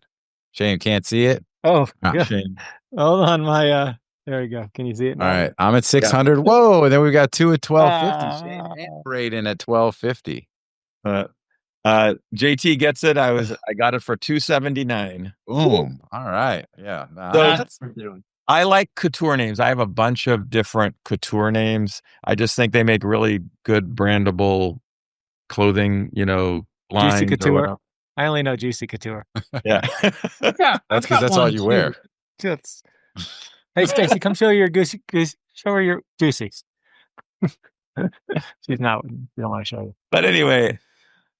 Shane, can't see it. oh, Ah, yeah. Shane. Hold on, my there you go. Can you see it All now? right, I'm at 600. Whoa, and then we got 2 at 1250. Shane and Braden at 1250. JT gets it. I got it for $279. Boom. All right. Yeah. Nah, So- that's- I like couture names. I have a bunch of different couture names. I just think they make really good brandable clothing, Juicy lines or Couture. whatever. I only know Juicy Couture. Yeah. Yeah, that's because that's all you wear. Just, hey, Stacy, come show your goosey. Show her your Juicy. She's not. You don't want to show you. But anyway,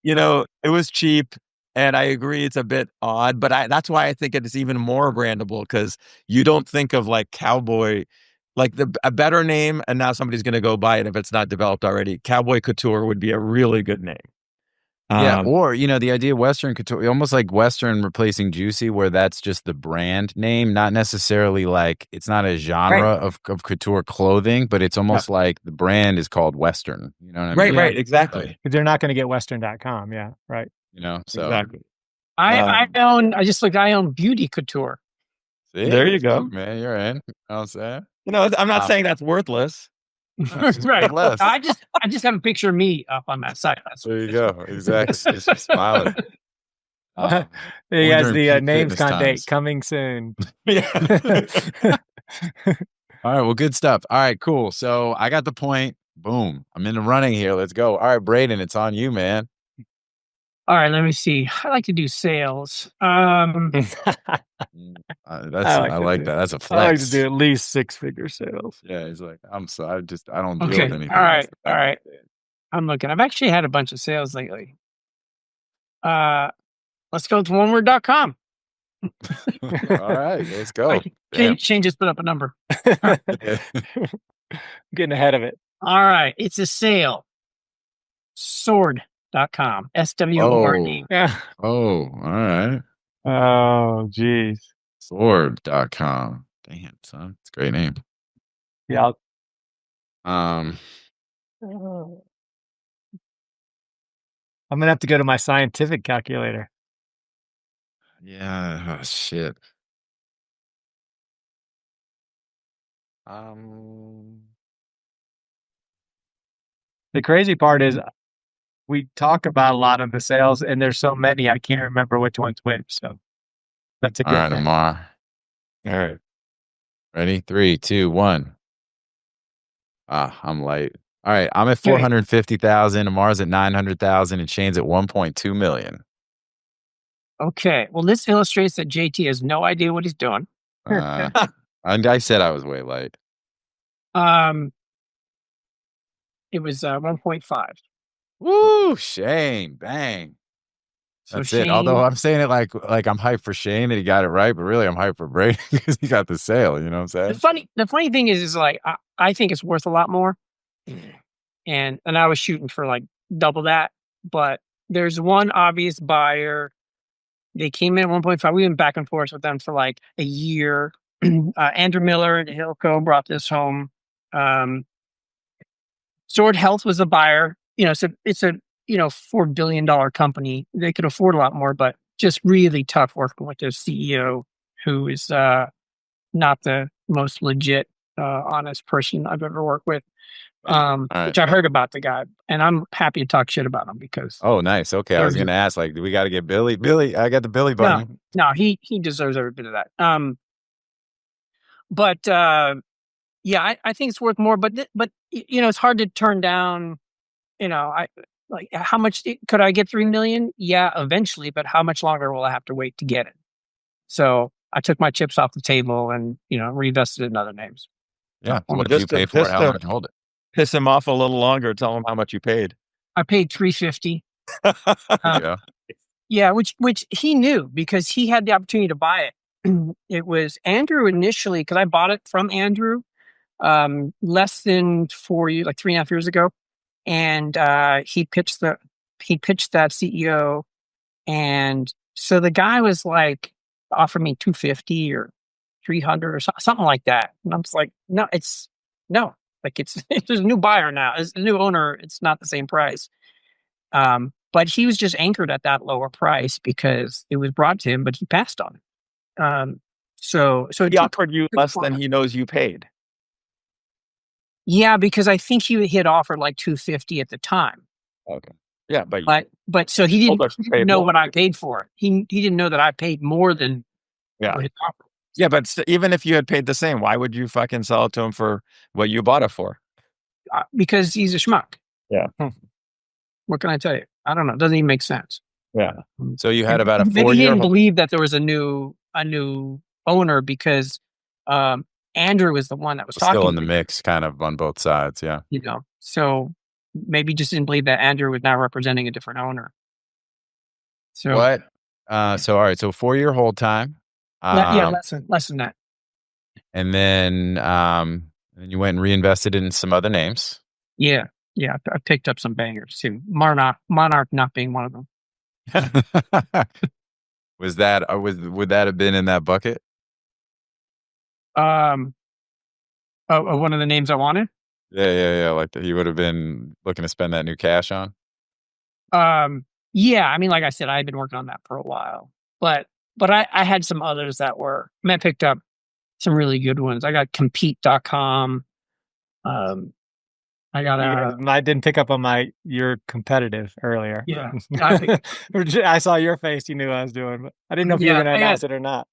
it was cheap, and I agree it's a bit odd, but that's why I think it is even more brandable, because you don't think of like cowboy, like a better name, and now somebody's going to go buy it if it's not developed already. Cowboy Couture would be a really good name. Yeah, or the idea of Western Couture, almost like Western replacing Juicy, where that's just the brand name, not necessarily like it's not a genre of couture clothing, but it's almost like the brand is called Western. You know what I mean? Right, exactly. They're not going to get Western.com. Yeah, right. So Exactly. I own Beauty Couture. see? There you go. Man, you're in. You know what I'm saying? I'm not saying that's worthless. Right. less. I just have a picture of me up on that site. That's There you go. Exactly. Just smiling. He has the peak NamesCon fitness date times. coming soon. All right. Well, good stuff. All right, cool. So I got the point. Boom. I'm in the running here. Let's go. All right, Braden, it's on you, man. all right. Let me see. I like to do sales. I like that. That's a flex. I like to do at least 6-figure sales. Yeah, he's like, I don't deal Okay. with anything. All right. else. All right. I'm looking. I've actually had a bunch of sales lately. Let's go to oneword.com. All right, let's go. Shane just put up a number. Getting ahead of it. All right. It's a sale. Sword.com. SWORD. Yeah. Oh, all right. Oh, geez. Sword.com. Damn, son. It's a great name. Yeah. Um, I'm going to have to go to my scientific calculator. yeah, oh, shit. The crazy part is we talk about a lot of the sales, and there's so many, I can't remember which one's which. So that's a All good right, thing. Ammar. All right. Ready? 3, 2, 1. I'm late. All right, I'm at 450,000. Ammar's at 900,000, and Shane's at 1.2 million. Okay. Well, this illustrates that JT has no idea what he's doing. And I said I was way late. It was 1.5. Woo, Shane, bang. So That's it. Although I'm saying it like I'm hyped for Shane that he got it right, but really I'm hyped for Brady because he got the sale. You know what I'm saying? The funny thing is like I think it's worth a lot more, and I was shooting for like double that. But there's one obvious buyer. They came in at 1.5. We went back and forth with them for like a year. Andrew Miller and Hilco brought this home. Sword Health was a buyer. So it's a $4 billion company. They could afford a lot more, but just really tough working with their CEO, who is not the most legit, honest person I've ever worked with. Which I heard about the guy, and I'm happy to talk shit about him because. Oh, nice. Okay, I was gonna ask, like, do we got to get Billy? Billy, I got the Billy button. No, he deserves every bit of that. Yeah, I think it's worth more, but it's hard to turn down. How much could I get? 3 million? Yeah, eventually, but how much longer will I have to wait to get it? So I took my chips off the table and reinvested in other names. Yeah. What did you pay for it? How long did you hold it? piss him off a little longer. Tell him how much you paid. I paid $350. Yeah. Yeah, which he knew because he had the opportunity to buy it. It was Andrew initially, because I bought it from Andrew less than 4 years, like 3.5 years ago. And he pitched that CEO. And so the guy was like, offered me 250 or 300 or something like that. And I'm just like, no, it's there's a new buyer now. It's a new owner. It's not the same price. But he was just anchored at that lower price because it was brought to him, but he passed on it. So he offered you less than he knows you paid. Yeah, because I think he had offered like 250 at the time. Okay. Yeah, but so he didn't know what I paid for it. He didn't know that I paid more than what his offer. Yeah, but even if you had paid the same, why would you fucking sell it to him for what you bought it for? Because he's a schmuck. Yeah. What can I tell you? I don't know. It doesn't even make sense. Yeah. So you had about a 4 Maybe he year. didn't believe that there was a new owner because Andrew was the one that was talking. Still in the mix, kind of on both sides. Yeah. So maybe just didn't believe that Andrew was now representing a different owner. So what? So all right. So 4 year hold time. less than that. And then you went and reinvested in some other names. Yeah. I picked up some bangers too. Monarch not being one of them. Would that have been in that bucket? One of the names I wanted. Yeah. Like that, he would have been looking to spend that new cash on. Yeah. I mean, like I said, I had been working on that for a while, but I had some others that were. I picked up some really good ones. I got compete.com. I didn't pick up on your competitive earlier. Yeah. I saw your face. You knew what I was doing, but I didn't know if you were going to announce it or not.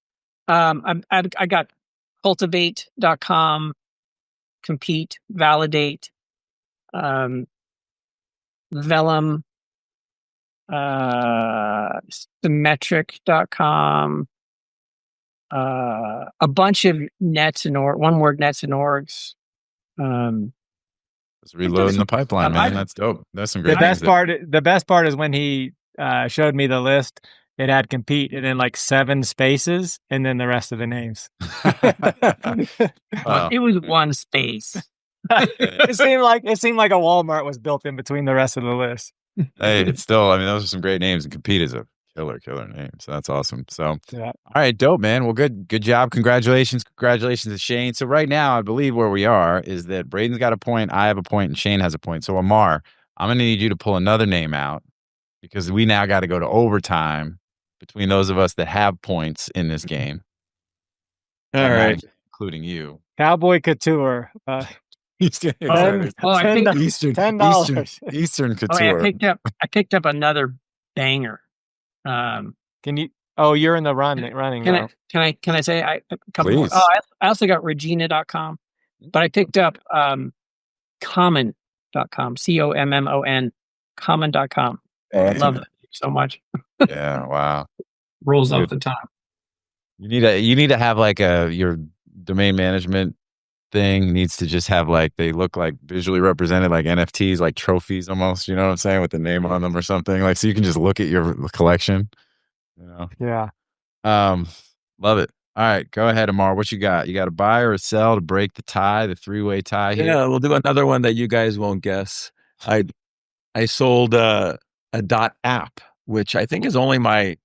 I got cultivate.com, compete, validate, vellum, symmetric.com, a bunch of nets and one word nets and orgs. It's reloading the pipeline, man. That's dope. That's some great. The best part is when he showed me the list. It had compete and then like 7 spaces and then the rest of the names. Wow. It was one space. It seemed like a Walmart was built in between the rest of the list. Hey, it's still. I mean, those are some great names, and compete is a killer name. So that's awesome. So, yeah. All right, dope, man. Well, good job. Congratulations to Shane. So right now, I believe where we are is that Braden's got a point, I have a point, and Shane has a point. So Ammar, I'm gonna need you to pull another name out because we now got to go to overtime between those of us that have points in this game. All right, including you, Cowboy Couture. Eastern $10. Eastern Couture. I picked up another banger. Can you? Oh, you're in the running. Can I say a couple Please. more? Oh, I also got Regina.com, but I picked up Common.com, COMMON, Common.com. I love it so much. Yeah, wow. Rolls off the top. You need to have like your domain management thing needs to just have like they look like visually represented like NFTs, like trophies almost, you know what I'm saying, with the name on them or something, like so you can just look at your collection, you know. Yeah. Love it. All right, go ahead, Ammar. What you got? You got a buy or a sell to break the tie, the 3-way tie here? Yeah, we'll do another one that you guys won't guess. I sold a .app, which I think is only my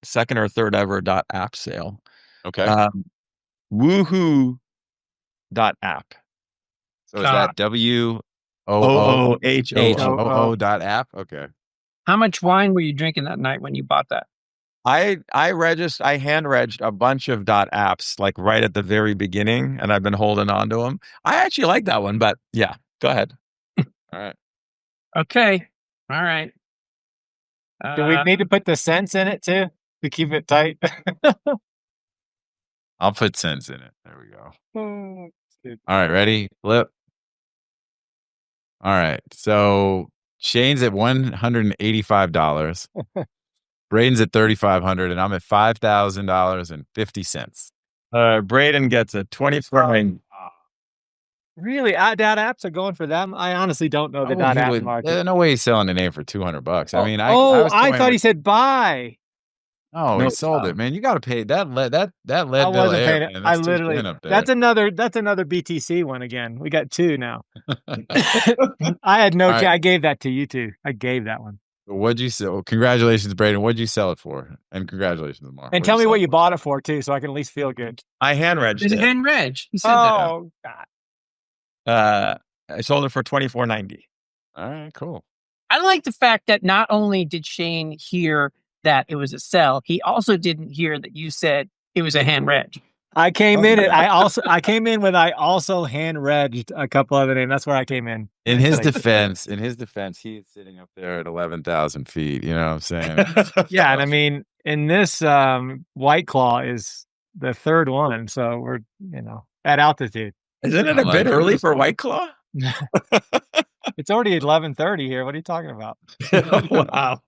second or third ever .app sale. Okay. Woohoo.app. So is that WOOHOO.app? Okay. How much wine were you drinking that night when you bought that? I hand-regged a bunch of .apps like right at the very beginning, and I've been holding on to them. I actually like that one, but yeah, go ahead. All right. Okay. All right. Do we need to put the cents in it too to keep it tight? I'll put cents in it. There we go. All right, ready? Flip. All right. So Shane's at $185. Braden's at $3,500, and I'm at $5,000.50. Braden gets a 24. Really? Dot apps are going for them? I honestly don't know the dot app market. There's no way he's selling the name for $200. I mean, I was I toying thought he with, said buy. no, No, he sold it, man. You got to pay that I Leadville wasn't Air, paying it. man. I That's too literally, thin up there. that's another BTC one again. We got 2 now. I had no, All right. I gave that to you two. I gave that one. What'd you sell? Congratulations, Braden. What'd you sell it for? And congratulations, Mark. And tell me what you bought it for too, so I can at least feel good. I hand It's registered. hand reg. He said that. Oh, God. I sold it for $24.90. All right, cool. I like the fact that not only did Shane hear that it was a sell, he also didn't hear that you said it was a hand reg. I came in and I came in when I also hand regged a couple other names. That's where I came in. In his defense, he's sitting up there at 11,000 feet. You know what I'm saying? Yeah, and I mean, in this White Claw is the 3rd one, so we're at altitude. Isn't it a bit early for White Claw? It's already 11:30 here. What are you talking about? Wow.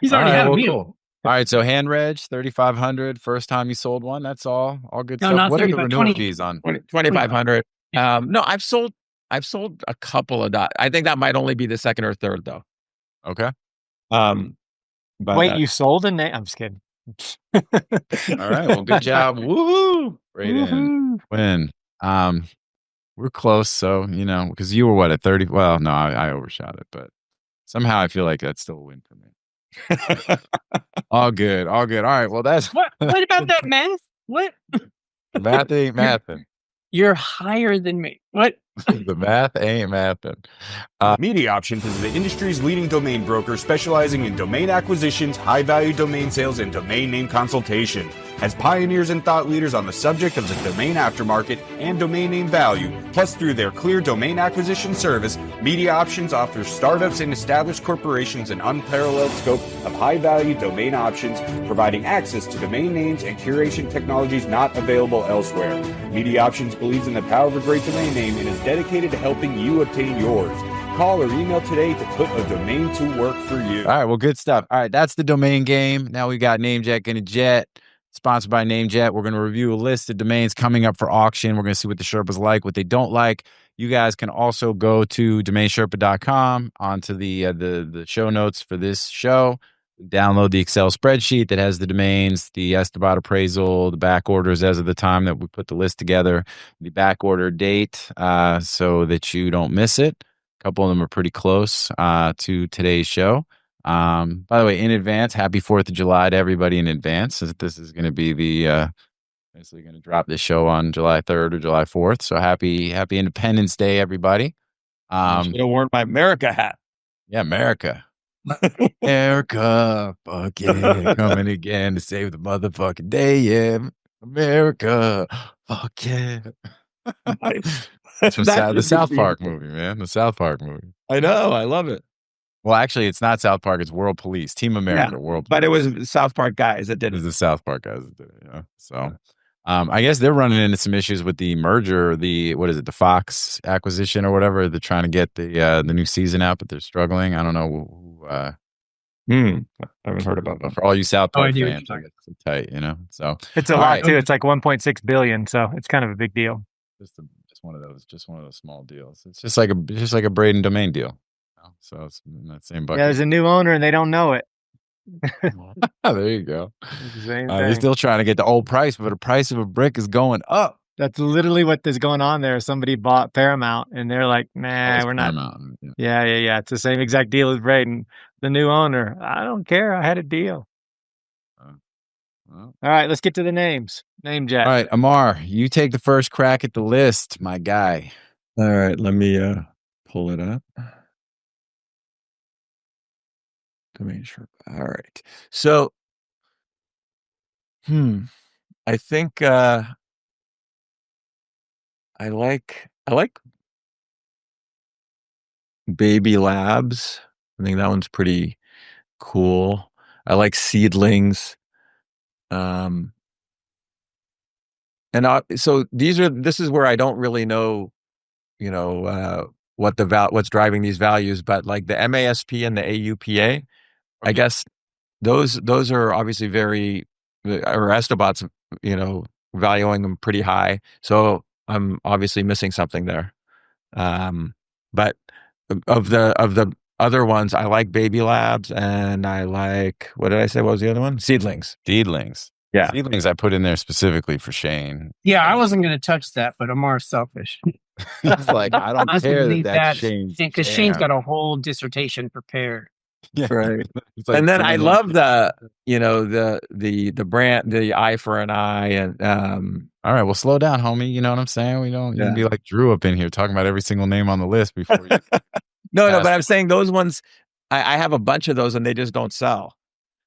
He's already had a meal. Cool. All right, so hand reg 3,500. First time you sold one. That's all good No, stuff. not What are the 35, renewal 20. fees on? 2,500. No, I've sold a couple of dots. I think that might only be the 2nd or 3rd though. Okay. But, Wait, you sold a name? I'm just kidding. All right. Well, good job. Woohoo! Braden. Win. We're close, so because you were what at 30. Well, no, I overshot it, but somehow I feel like that's still a win for me. All good. All right. Well, that's What about that math? What? math ain't mathin'. You're higher than me. What? The math ain't mathin'. MediaOptions is the industry's leading domain broker specializing in domain acquisitions, high-value domain sales, and domain name consultation. As pioneers and thought leaders on the subject of the domain aftermarket and domain name value, plus through their clear domain acquisition service, MediaOptions offers startups and established corporations an unparalleled scope of high-value domain options, providing access to domain names and curation technologies not available elsewhere. MediaOptions believes in the power of a great domain name and is dedicated to helping you obtain yours. Call or email today to put a domain to work for you. All right. Well, good stuff. All right. That's the domain game. Now we got NameJetGonnaJet, sponsored by NameJet. We're going to review a list of domains coming up for auction. We're going to see what the Sherpas like, what they don't like. You guys can also go to DomainSherpa.com onto the show notes for this show. Download the Excel spreadsheet that has the domains, the estimate appraisal, the back orders as of the time that we put the list together, the back order date, so that you don't miss it. A couple of them are pretty close to today's show. By the way, in advance, happy 4th of July to everybody in advance. This is going to be basically going to drop this show on July 3rd or July 4th. So happy Independence Day, everybody. I should have worn my America hat. Yeah, America. America, fuck yeah, coming again to save the motherfucking day, yeah. America, fuck yeah. It's from the South Park movie, man. The South Park movie. I know. I love it. Well, actually, it's not South Park. It's World Police. Team America, World Police. But it was South Park guys that did It it. was the South Park guys that did it, yeah. So, I guess they're running into some issues with the merger, the Fox acquisition or whatever. They're trying to get the new season out, but they're struggling. I don't know. I haven't heard about that. For all you South Park idea what fans, you're it's tight, So It's a all lot right. too. It's like 1.6 billion, so it's kind of a big deal. Just one of those small deals. It's just like a Braden domain deal. So it's in that same bucket. Yeah, there's a new owner and they don't know it. There you go. It's the same They're thing. still trying to get the old price, but the price of a brick is going up. That's literally what is going on there. Somebody bought Paramount and they're like, nah, we're not. Paramount, Yeah. It's the same exact deal as Braden. The new owner. I don't care. I had a deal. Well. All right, let's get to the names. NameJet. All right, Ammar, you take the first crack at the list, my guy. All right, let me pull it up. DomainSherpa. All right. So, I think I like BabyLabs. I think that one's pretty cool. I like Seedlings. So this is where I don't really know, what's driving these values, but like the MASP and the AUPA, I guess those are obviously or Estebat's, valuing them pretty high. So I'm obviously missing something there. But of the other ones, I like BabyLabs, and I like, what did I say? What was the other one? Seedlings. Yeah. Seedlings I put in there specifically for Shane. Yeah, I wasn't going to touch that, but Ammar's selfish. He's like, I don't I was care gonna that leave that's that Shane's because Shane's jam. got a whole dissertation prepared. Yeah. Right. It's like, And then I someone love like- the brand, the eye for an eye, and All right, well, slow down, homie. You know what I'm saying? We don't you can be like Drew up in here talking about every single name on the list before you. no, Pass but it. I'm saying those ones, I have a bunch of those and they just don't sell.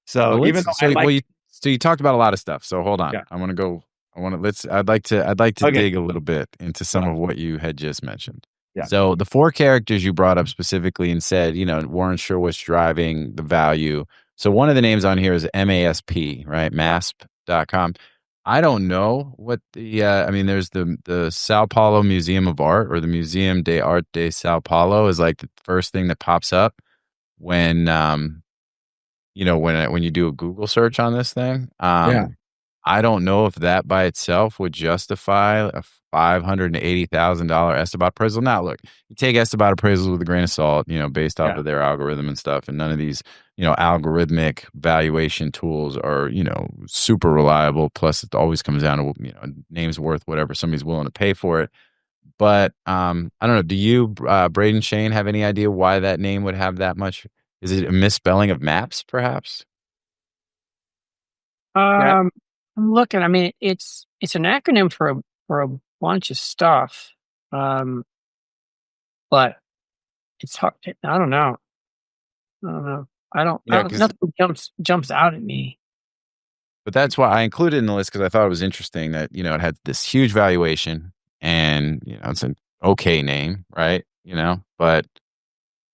So Well, even though I like, you talked about a lot of stuff. So hold on. Yeah. I'd like to Okay. dig a little bit into some of what you had just mentioned. Yeah. So the 4 characters you brought up specifically and said, weren't sure what's driving the value. So one of the names on here is MASP, right? MASP.com. I don't know what there's the Sao Paulo Museum of Art, or the Museum de Arte de Sao Paulo is like the first thing that pops up when when you do a Google search on this thing. I don't know if that by itself would justify a $580,000 Esteban appraisal. Now, look, you take Esteban appraisals with a grain of salt, based off of their algorithm and stuff. And none of these, algorithmic valuation tools are, super reliable. Plus, it always comes down to, name's worth whatever somebody's willing to pay for it. But I don't know. Do you, Braden, Shane, have any idea why that name would have that much? Is it a misspelling of maps, perhaps? I'm looking. I mean, it's an acronym for a bunch of stuff, but it's hard. I don't know. Nothing jumps out at me. But that's why I included it in the list, because I thought it was interesting that it had this huge valuation, and it's an okay name, right? But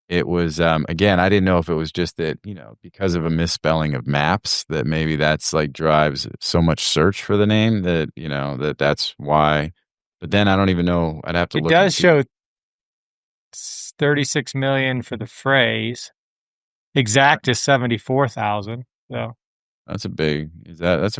it was again, I didn't know if it was just that because of a misspelling of maps, that maybe that's like drives so much search for the name that that's why. But then I don't even know. I'd have to look. It does show 36 million for the phrase. Exact is 74,000. So that's a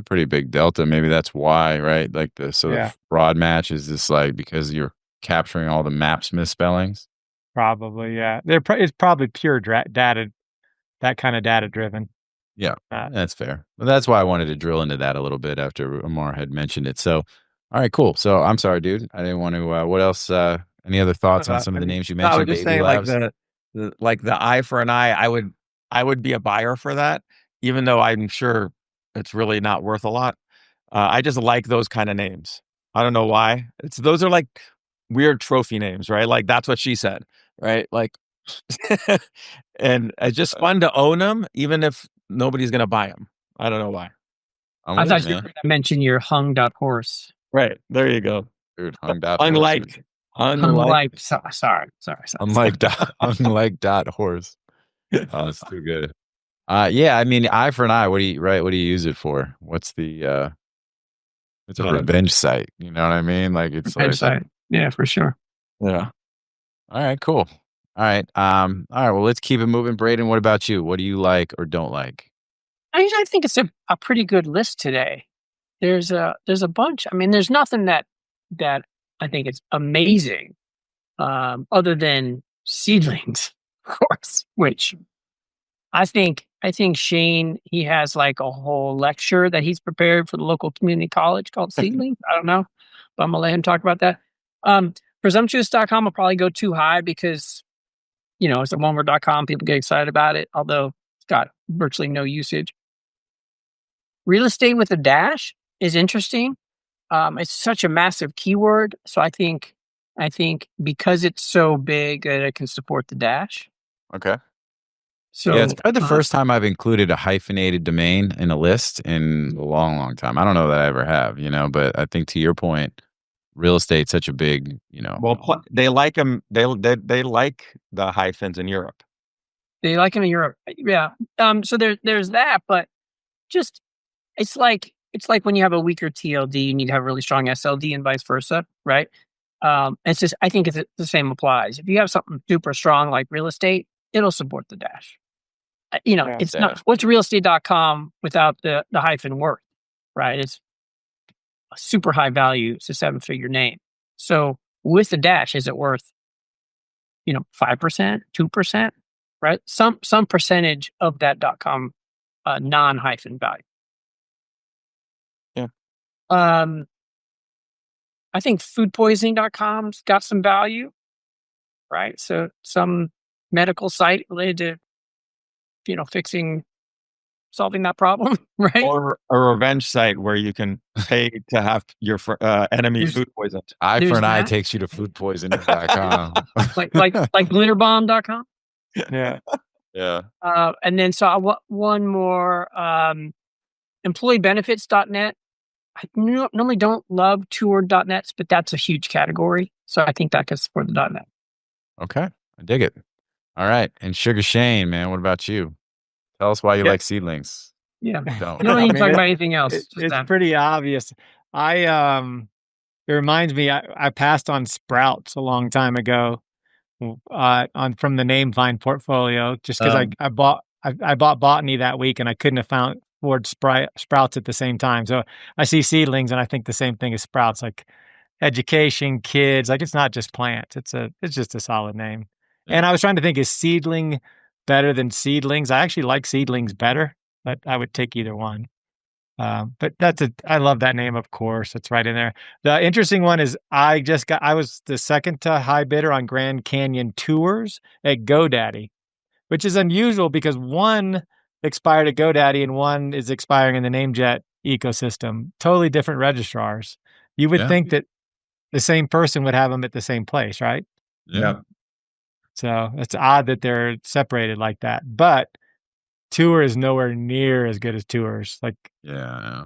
pretty big delta. Maybe that's why, right? Like the fraud match is just like because you're capturing all the maps misspellings. Probably, yeah. It's probably pure data, that kind of data driven. Yeah, that's fair. Well, that's why I wanted to drill into that a little bit after Ammar had mentioned it. So, all right, cool. So I'm sorry, dude. I didn't want to. What else? Any other thoughts on some of the names you mentioned? I was just saying, like the eye for an eye. I would be a buyer for that, even though I'm sure it's really not worth a lot. I just like those kind of names. I don't know why. Those are like weird trophy names, right? Like that's what she said, right? Like, and it's just fun to own them, even if nobody's gonna buy them. I don't know why. I thought you were going to mention your hung.horse. Right there, you go, dude. Unlike. Sorry. Unlike dot horse. Oh, that's too good. Yeah, I mean, eye for an eye. What do you use it for? What's the it's a revenge site. You know what I mean? Like it's revenge site. Yeah, for sure. Yeah. All right, cool. All right. All right, well, let's keep it moving. Braden, what about you? What do you like or don't like? I think it's a pretty good list today. There's a bunch. I mean, there's nothing that I think is amazing, other than Seedlings, of course, which I think Shane, he has like a whole lecture that he's prepared for the local community college called Seedlings. I don't know, but I'm gonna let him talk about that. Presumptuous.com will probably go too high because, it's a one-word.com. People get excited about it, although it's got virtually no usage. Real estate with a dash is interesting. It's such a massive keyword. So I think because it's so big that it can support the dash. Okay. So yeah, it's probably the first time I've included a hyphenated domain in a list in a long, long time. I don't know that I ever have, but I think to your point, real estate's such a big, Well, they like them. They like the hyphens in Europe. They like them in Europe. Yeah. So there's that, but just it's like when you have a weaker TLD, you need to have a really strong SLD and vice versa, right? It's just I think the same applies. If you have something super strong like real estate, it'll support the dash. It's not what's realestate.com without the hyphen worth, right? It's a super high value. It's a 7-figure name. So with the dash, is it worth 5%, 2%, right? Some percentage of that .com non-hyphen value. Yeah. I think foodpoisoning.com's got some value, right? So some medical site related to, solving that problem, right? Or a revenge site where you can pay to have your enemy There's- food poisoned. Eye for There's an eye that. takes you to foodpoisoning.com. like glitterbomb.com. Yeah. Yeah. And then one more, EmployeeBenefits.net. I normally don't love tour.nets, but that's a huge category. So I think that can support the .net. Okay. I dig it. All right. And Sugar Shane, man, what about you? Tell us why you like Seedlings. Yeah. Don't. You don't I need to mean, talk about anything else. It's just that. pretty obvious. It reminds me, I passed on Sprouts a long time ago from the NameFind portfolio just because I bought Botany that week and I couldn't afford Sprouts at the same time. So I see Seedlings and I think the same thing as Sprouts, like education, kids, like it's not just plants. It's just a solid name. Yeah. And I was trying to think, is Seedling better than Seedlings? I actually like Seedlings better, but I would take either one. But I love that name, of course. It's right in there. The interesting one is I was the second to high bidder on Grand Canyon Tours at GoDaddy, which is unusual because one expired at GoDaddy and one is expiring in the NameJet ecosystem. Totally different registrars. You would think that the same person would have them at the same place, right? Yeah. So it's odd that they're separated like that. But Tour is nowhere near as good as Tours. Like, Yeah.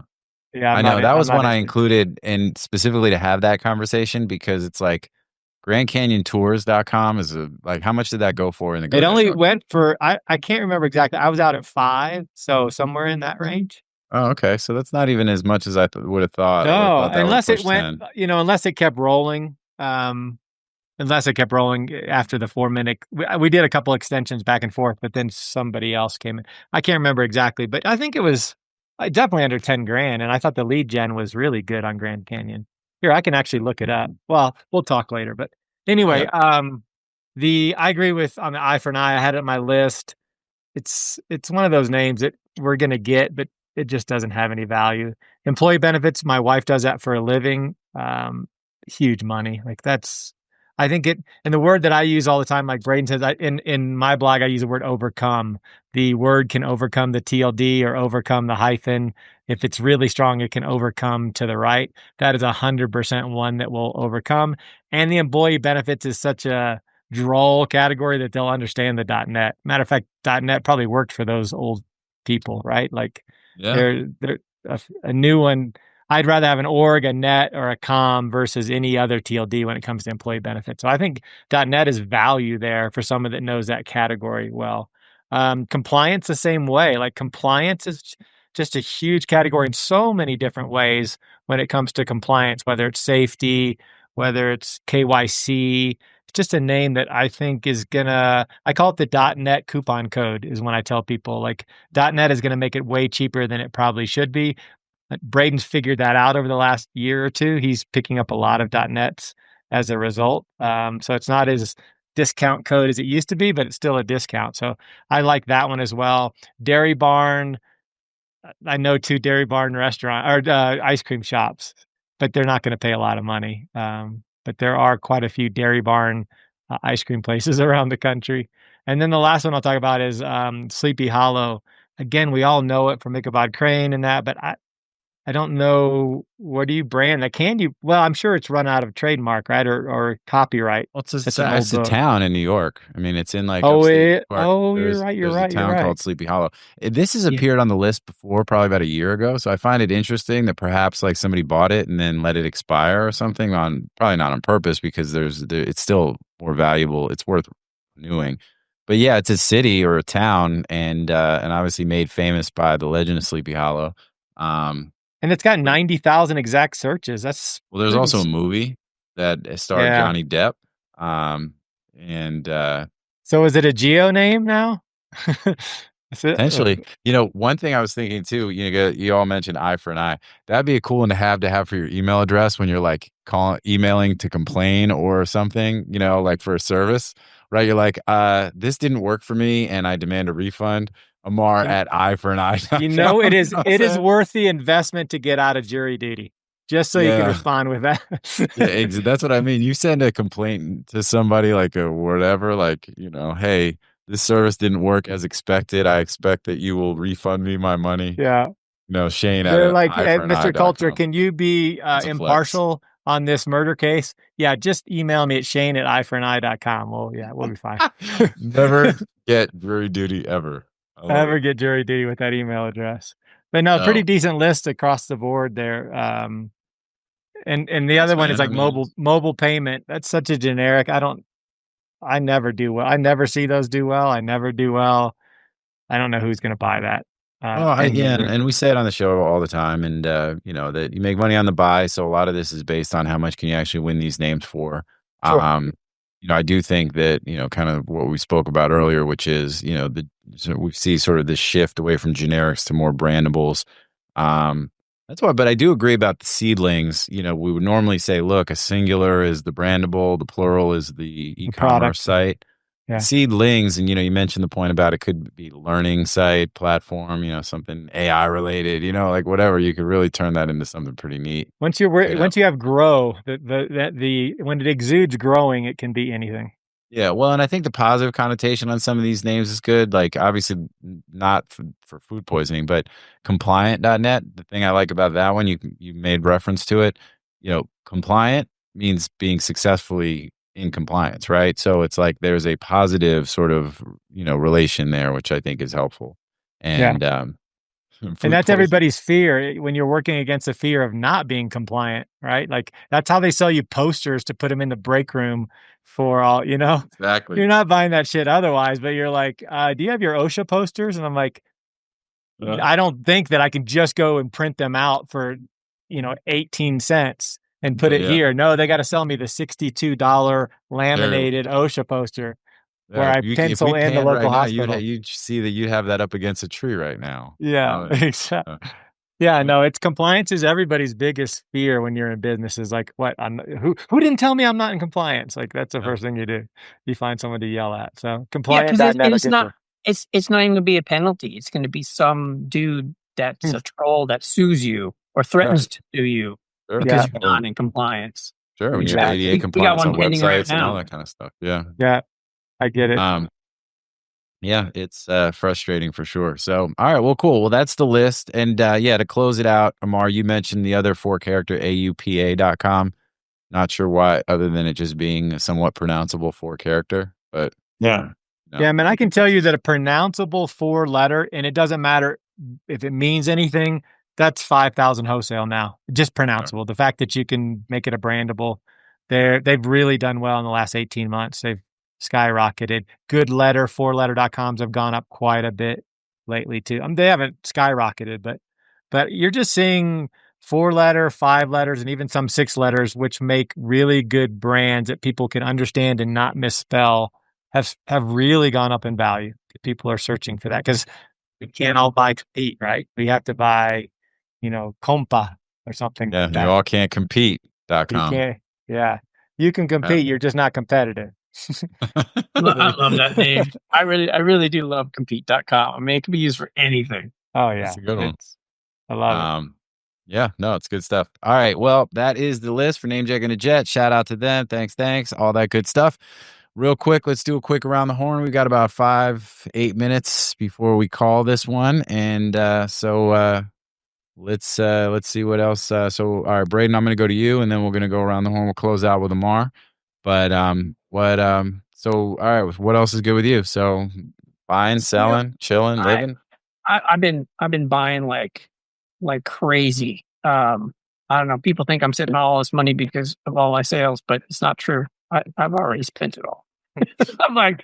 yeah, I know that was one I included and specifically to have that conversation because it's like GrandCanyonTours.com is how much did that go for in the It only went for I can't remember exactly. I was out at 5, so somewhere in that range. Oh, okay. So that's not even as much as I would have thought. No, unless it went, unless it kept rolling. Unless it kept rolling after the 4-minute. We did a couple extensions back and forth, but then somebody else came in. I can't remember exactly, but I think it was definitely under 10 grand. And I thought the lead gen was really good on Grand Canyon. Here, I can actually look it up. Well, we'll talk later. But anyway, I agree with on the eye for an eye. I had it on my list. It's one of those names that we're going to get, but it just doesn't have any value. Employee benefits, my wife does that for a living. Huge money. Like I think and the word that I use all the time, like Braden says, in my blog, I use the word overcome. The word can overcome the TLD or overcome the hyphen. If it's really strong, it can overcome to the right. That is 100% one that will overcome. And the employee benefits is such a droll category that they'll understand the .net. Matter of fact, .net probably worked for those old people, right? Like they're a new one. I'd rather have an org, a net, or a com versus any other TLD when it comes to employee benefits. So I think .net is value there for someone that knows that category well. Compliance the same way. Like compliance is just a huge category in so many different ways when it comes to compliance, whether it's safety, whether it's KYC. It's just a name that I think is I call it the .net coupon code is when I tell people like .net is going to make it way cheaper than it probably should be. Braden's figured that out over the last year or two. He's picking up a lot of .nets as a result. So it's not as discount code as it used to be, but it's still a discount. So I like that one as well. Dairy Barn. I know 2 Dairy Barn restaurant or ice cream shops, but they're not going to pay a lot of money. But there are quite a few Dairy Barn ice cream places around the country. And then the last one I'll talk about is Sleepy Hollow. Again, we all know it from Ichabod Crane and that, but I don't know. What do you brand that? Well, I'm sure it's run out of trademark, right? Or copyright. Well, it's a town in New York. I mean, it's in like you're right. There's a town called Sleepy Hollow. This has appeared on the list before, probably about a year ago. So I find it interesting that perhaps like somebody bought it and then let it expire or something probably not on purpose because it's still more valuable. It's worth renewing. But yeah, it's a city or a town and obviously made famous by the legend of Sleepy Hollow. And it's got 90,000 exact searches. There's also a movie that starred Johnny Depp. So is it a geo name now? That's it. Potentially. One thing I was thinking too, you all mentioned eye for an eye. That'd be a cool one to have for your email address when you're like emailing to complain or something, like for a service, right? You're like, this didn't work for me and I demand a refund. Ammar at eye for an eye. It is worth the investment to get out of jury duty just so you can respond with that. Yeah, that's what I mean. You send a complaint to somebody like a whatever, like, hey, this service didn't work as expected. I expect that you will refund me my money. Yeah. Shane They're like, Mr. Culture, can you be impartial on this murder case? Yeah, just email me at shane@eyeforanye.com. Well, yeah, we'll be fine. Never get jury duty ever. Never get jury duty with that email address. But no, pretty decent list across the board there. And the other one is like mobile payment. That's such a generic. I never do well. I never see those do well. I never do well. I don't know who's going to buy that. And we say it on the show all the time, and that you make money on the buy. So a lot of this is based on how much can you actually win these names for. Sure. I do think that kind of what we spoke about earlier, which is so we see sort of this shift away from generics to more brandables. That's why, but I do agree about the seedlings. We would normally say, look, a singular is the brandable, the plural is the e-commerce site. Yeah. Seedlings, and you mentioned the point about it could be learning site, platform, something AI related, like whatever. You could really turn that into something pretty neat. Once you have grow, when it exudes growing, it can be anything. Yeah, well, and I think the positive connotation on some of these names is good. Like, obviously, not for food poisoning, but compliant.net. The thing I like about that one, you made reference to it. Compliant means being successfully in compliance, right? So it's like there's a positive sort of relation there, which I think is helpful. And and that's everybody's fear when you're working against the fear of not being compliant, right? Like that's how they sell you posters to put them in the break room for all, Exactly. You're not buying that shit otherwise, but you're like, do you have your OSHA posters? And I'm like, I don't think that I can just go and print them out for, 18 cents and put it here. No, they got to sell me the $62 laminated OSHA poster. Where I pencil in the local hospital. You'd see that you have that up against a tree right now. Yeah, exactly. Yeah, no, compliance is everybody's biggest fear when you're in business is like, what? Who didn't tell me I'm not in compliance? Like that's the first thing you do. You find someone to yell at. So compliance. Yeah, because it's not even going to be a penalty. It's going to be some dude that's a troll that sues you or threatens to sue you because you're not in compliance. Sure, when you're ADA compliance on websites and all that kind of stuff. Yeah. Yeah. I get it. Yeah, it's frustrating for sure. So, all right, well, cool. Well, that's the list. And to close it out, Ammar, you mentioned the other 4-character AUPA.com. Not sure why, other than it just being a somewhat pronounceable 4-character, but yeah. Yeah, I mean, I can tell you that a pronounceable 4-letter, and it doesn't matter if it means anything, that's 5,000 wholesale now. Just pronounceable. Right. The fact that you can make it a brandable, they've really done well in the last 18 months. They've skyrocketed. Good letter, 4-letter.coms have gone up quite a bit lately too. They haven't skyrocketed, but you're just seeing 4-letter, 5 letters, and even some 6 letters, which make really good brands that people can understand and not misspell, have really gone up in value. People are searching for that because we can't all buy compete, right? We have to buy, compa or something. Yeah, like you all can't compete.com. You can't. Yeah, you can compete. You're just not competitive. I love that name. I really do love compete.com. I mean, it can be used for anything. Oh yeah, it's a good one. I love it. Yeah, no, it's good stuff. All right, well, that is the list for NameJetGonnaJet. Shout out to them. Thanks, all that good stuff. Real quick, let's do a quick around the horn. We got about 5-8 minutes before we call this one, and so let's see what else. So, all right, Braden, I'm going to go to you, and then we're going to go around the horn. We'll close out with Ammar. But so all right, what else is good with you? So buying, selling, chilling, living. I've been buying like crazy. I don't know. People think I'm sitting on all this money because of all my sales, but it's not true. I've already spent it all. I'm like,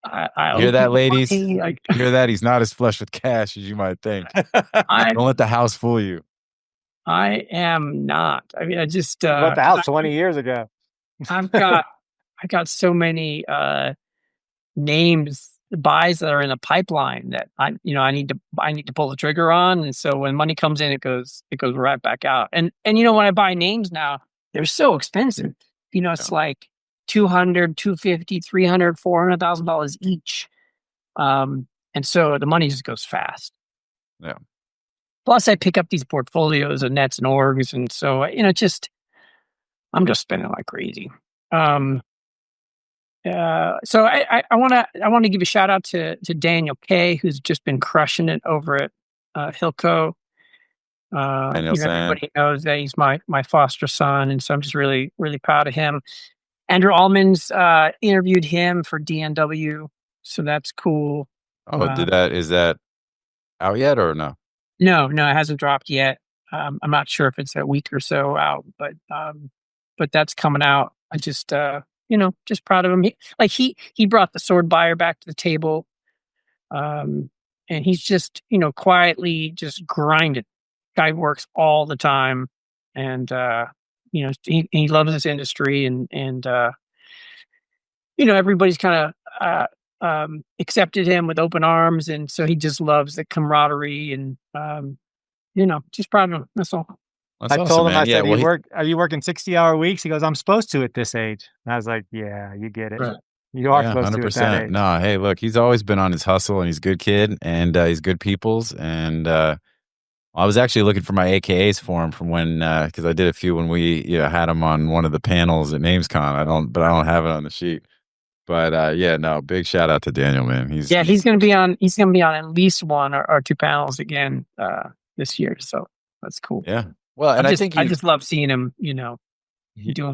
I hear that, ladies? Hear that? He's not as flush with cash as you might think. Don't let the house fool you. I am not. I mean, I just bought the house 20 years ago. I got so many names buys that are in the pipeline that I need to pull the trigger on. And so when money comes in, it goes right back out. And when I buy names now, they're so expensive. It's like $200, $250, $300, $400,000 each. And so the money just goes fast. Yeah. Plus, I pick up these portfolios of nets and orgs, and so I'm just spending like crazy. So I want to give a shout out to Daniel K, who's just been crushing it over at Hilco. Everybody knows that he's my foster son, and so I'm just really, really proud of him. Andrew Allman's interviewed him for DNW, so that's cool. Oh, is that out yet or no? No, it hasn't dropped yet. I'm not sure if it's a week or so out, but that's coming out. I just just proud of him. He brought the sword buyer back to the table, and he's just quietly just grinding. Guy works all the time, and he loves this industry, and everybody's kind of accepted him with open arms, and so he just loves the camaraderie, and just proud of him. That's all. I told him, I said, are you working 60-hour weeks? He goes, I'm supposed to at this age. And I was like, yeah, you get it. Right. You are supposed 100%. To at that age. No, hey, look, he's always been on his hustle, and he's a good kid, and he's good peoples. And I was actually looking for my AKAs for him from when, because I did a few when we had him on one of the panels at NamesCon. I don't have it on the sheet. But big shout out to Daniel, man. He's gonna be on at least one or two panels again this year. So that's cool. Yeah. Well, and I just love seeing him, he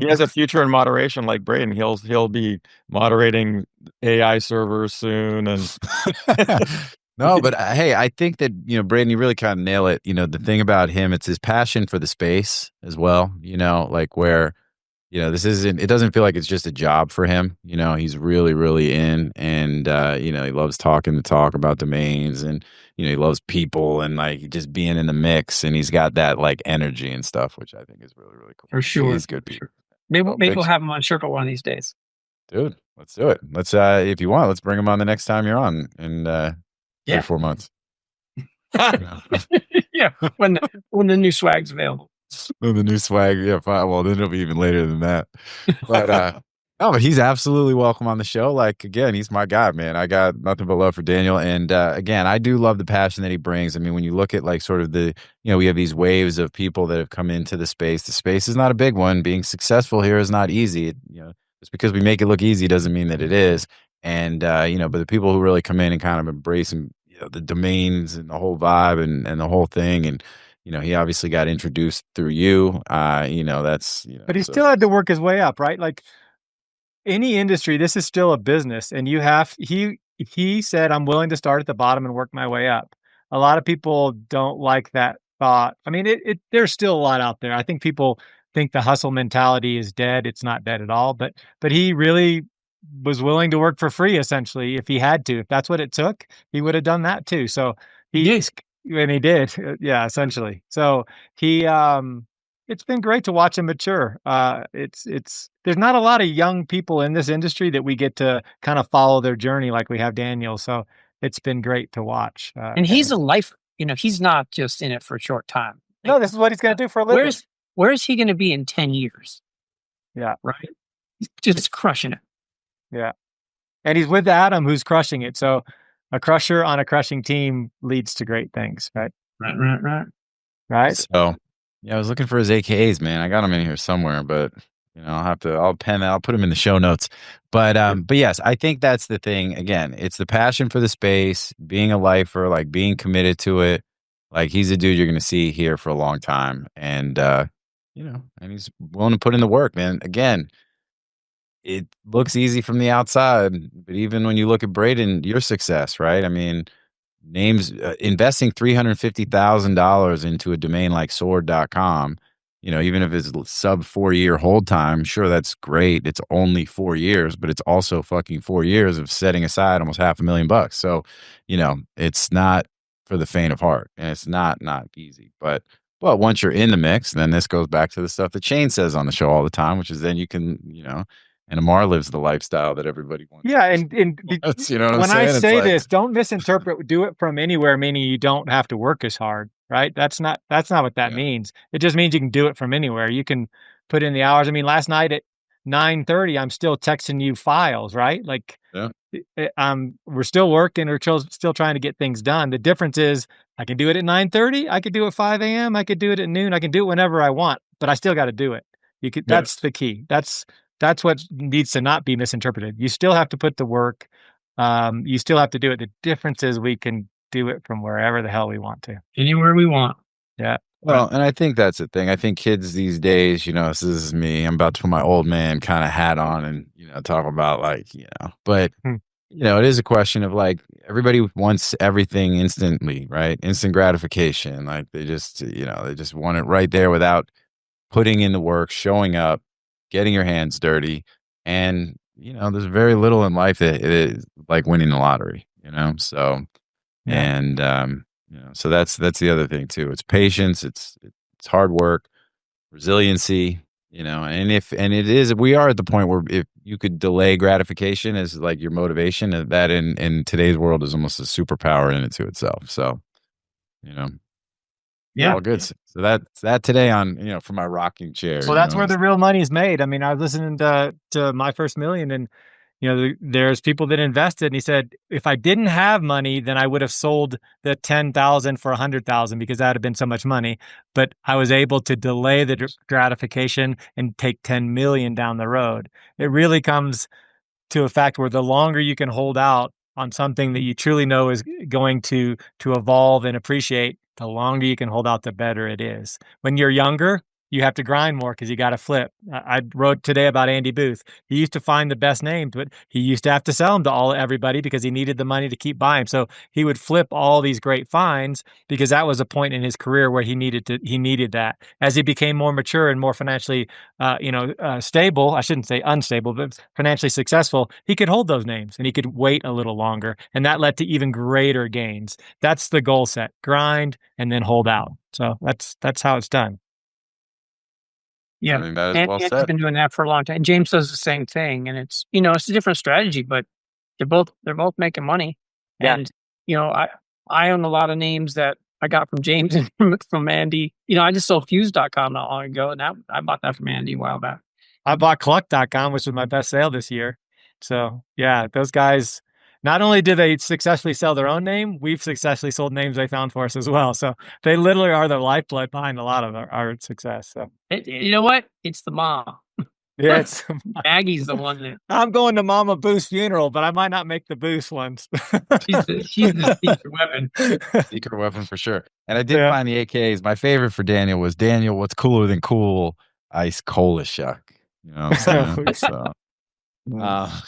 has a future in moderation like Braden. He'll be moderating AI servers soon. And no, but hey, I think that, Braden, you really kind of nail it. The thing about him, it's his passion for the space as well, like where, it doesn't feel like it's just a job for him. He's really, really in, and, he loves talking the talk about domains, and, he loves people and like just being in the mix, and he's got that like energy and stuff, which I think is really, really cool. For sure. He's good people. Maybe we'll have him on Sherpa one of these days. Dude, let's do it. Let's, if you want, let's bring him on the next time you're on in 3 or 4 months. Yeah. When the new swag's available. The new swag, yeah, fine. Well, then it'll be even later than that. But but he's absolutely welcome on the show. Like, again, he's my guy, man. I got nothing but love for Daniel. And again, I do love the passion that he brings. I mean, when you look at like sort of the, we have these waves of people that have come into the space. The space is not a big one. Being successful here is not easy. Just because we make it look easy doesn't mean that it is. And but the people who really come in and kind of embrace the domains and the whole vibe and the whole thing, and he obviously got introduced through you. That's but he still had to work his way up, right? Like any industry, this is still a business, and he said, I'm willing to start at the bottom and work my way up. A lot of people don't like that thought. I mean, there's still a lot out there. I think people think the hustle mentality is dead. It's not dead at all, but he really was willing to work for free, essentially, if he had to. If that's what it took, he would have done that too. So he did. Yeah, essentially. So he, it's been great to watch him mature. There's not a lot of young people in this industry that we get to kind of follow their journey like we have Daniel. So it's been great to watch. And he's a lifer. He's not just in it for a short time. No, this is what he's going to do for a living. Where is he going to be in 10 years? Yeah. Right. He's just crushing it. Yeah. And he's with Adam, who's crushing it. So a crusher on a crushing team leads to great things, right? Right. So, yeah, I was looking for his AKAs, man. I got them in here somewhere, but I'll pen that. I'll put them in the show notes. But yes, I think that's the thing. Again, it's the passion for the space, being a lifer, like being committed to it. Like he's a dude you're going to see here for a long time, and and he's willing to put in the work, man. Again, it looks easy from the outside, but even when you look at Braden, your success, right? I mean, investing $350,000 into a domain like sword.com, even if it's sub 4-year hold time, sure, that's great. It's only 4 years, but it's also fucking 4 years of setting aside almost $500,000. So, it's not for the faint of heart, and it's not easy. But once you're in the mix, then this goes back to the stuff that Shane says on the show all the time, which is then you can, And Ammar lives the lifestyle that everybody wants. Yeah, and That's, you know what I'm when saying? I It's say like- this, don't misinterpret. Do it from anywhere, meaning you don't have to work as hard, right? That's not what that Yeah. means. It just means you can do it from anywhere. You can put in the hours. I mean, last night at 9:30, I'm still texting you files, right? Like, Yeah. we're still working or still trying to get things done. The difference is I can do it at 9:30. I could do it at 5 a.m. I could do it at noon. I can do it whenever I want, but I still got to do it. You could. That's the key. That's what needs to not be misinterpreted. You still have to put the work. You still have to do it. The difference is we can do it from wherever the hell we want to. Anywhere we want. Yeah. Well, and I think that's the thing. I think kids these days, you know, this is me. I'm about to put my old man kind of hat on and, you know, talk about like, you know, but, you know, it is a question of like everybody wants everything instantly, right? Instant gratification. Like they just, you know, they just want it right there without putting in the work, showing up, getting your hands dirty. And, you know, there's very little in life that it is like winning the lottery, you know? So, and, you know, so that's the other thing too. It's patience. It's hard work, resiliency, you know, we are at the point where if you could delay gratification as like your motivation, that in today's world is almost a superpower in it to itself. So, you know, all good. So that's that today on, you know, from my rocking chair. So that's where the real money is made. I mean, I was listening to My First Million, and you know, there's people that invested, and he said, if I didn't have money, then I would have sold the 10,000 for 100,000 because that would have been so much money. But I was able to delay the gratification and take 10 million down the road. It really comes to a fact where the longer you can hold out on something that you truly know is going to evolve and appreciate, the longer you can hold out, the better it is. When you're younger, you have to grind more because you got to flip. I wrote today about Andy Booth. He used to find the best names, but he used to have to sell them to everybody because he needed the money to keep buying. So he would flip all these great finds because that was a point in his career where he needed that. As he became more mature and more financially, stable, I shouldn't say unstable, but financially successful, he could hold those names and he could wait a little longer. And that led to even greater gains. That's the goal set: grind and then hold out. So that's how it's done. Yeah, I mean, that is and well Andy's said. been doing that for a long time. James does the same thing, and it's, you know, it's a different strategy, but they're both making money. Yeah. And you know, I own a lot of names that I got from James and from Andy. You know, I just sold Fuse.com not long ago, and I bought that from Andy a while back. I bought Cluck.com, which was my best sale this year. So yeah, those guys, not only did they successfully sell their own name, we've successfully sold names they found for us as well. So they literally are the lifeblood behind a lot of our success. So You know what? It's the mom. yeah, Maggie's the one that I'm going to Mama Booth's funeral, but I might not make the Booth ones. she's the secret weapon. Secret weapon for sure. And I did find the AKAs. My favorite for Daniel was Daniel, what's cooler than cool? Ice cola shuck. You know what I'm saying? So,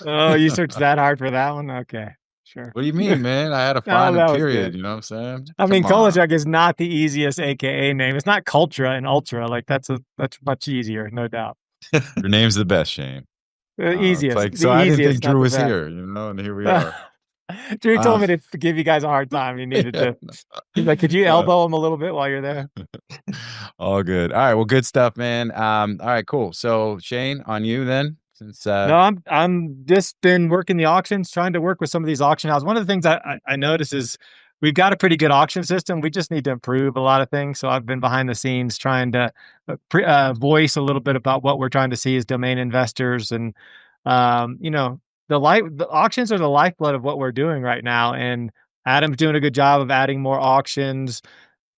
oh, you searched that hard for that one? Okay, sure. what do you mean, man? I had to find that a was period. good. You know what I'm saying? I mean, Come on. Kolachuk is not the easiest AKA name. It's not Cultra and Ultra. Like that's much easier, no doubt. Your name's the best, Shane. The easiest. Like, the so I didn't easiest, think not Drew the was best. here, you know, and here we are. Drew told me to give you guys a hard time. You needed to. He's like, could you elbow him a little bit while you're there? All good. All right. Well, good stuff, man. All right, cool. So Shane, on you then. Since No, I'm just been working the auctions, trying to work with some of these auction houses. One of the things I notice is we've got a pretty good auction system. We just need to improve a lot of things. So I've been behind the scenes trying to voice a little bit about what we're trying to see as domain investors. And, you know, the auctions are the lifeblood of what we're doing right now. And Adam's doing a good job of adding more auctions.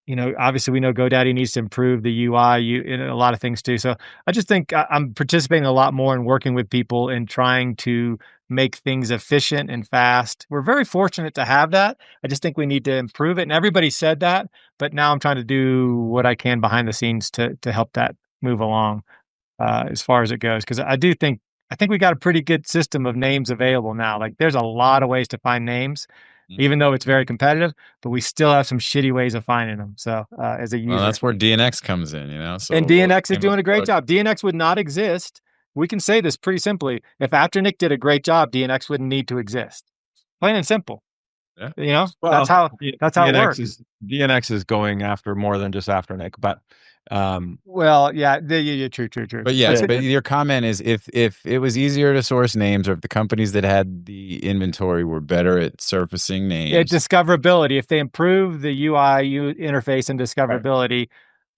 You know, obviously we know GoDaddy needs to improve the UI and a lot of things too. So I just think I'm participating a lot more in working with people and trying to make things efficient and fast. We're very fortunate to have that. I just think we need to improve it. And everybody said that, but now I'm trying to do what I can behind the scenes to help that move along as far as it goes. Because I think we got a pretty good system of names available now. Like there's a lot of ways to find names, even though it's very competitive, but we still have some shitty ways of finding them. So as a user, well, that's where DNX comes in, you know. So and DNX is doing a great job. DNX would not exist. We can say this pretty simply. If Afternick did a great job, DNX wouldn't need to exist. Plain and simple. Yeah. You know, Well, that's how it works. DNX is going after more than just Afternick, but Well, yeah, true. But yes, but your comment is if it was easier to source names, or if the companies that had the inventory were better at surfacing names, discoverability. If they improve the UI interface and discoverability,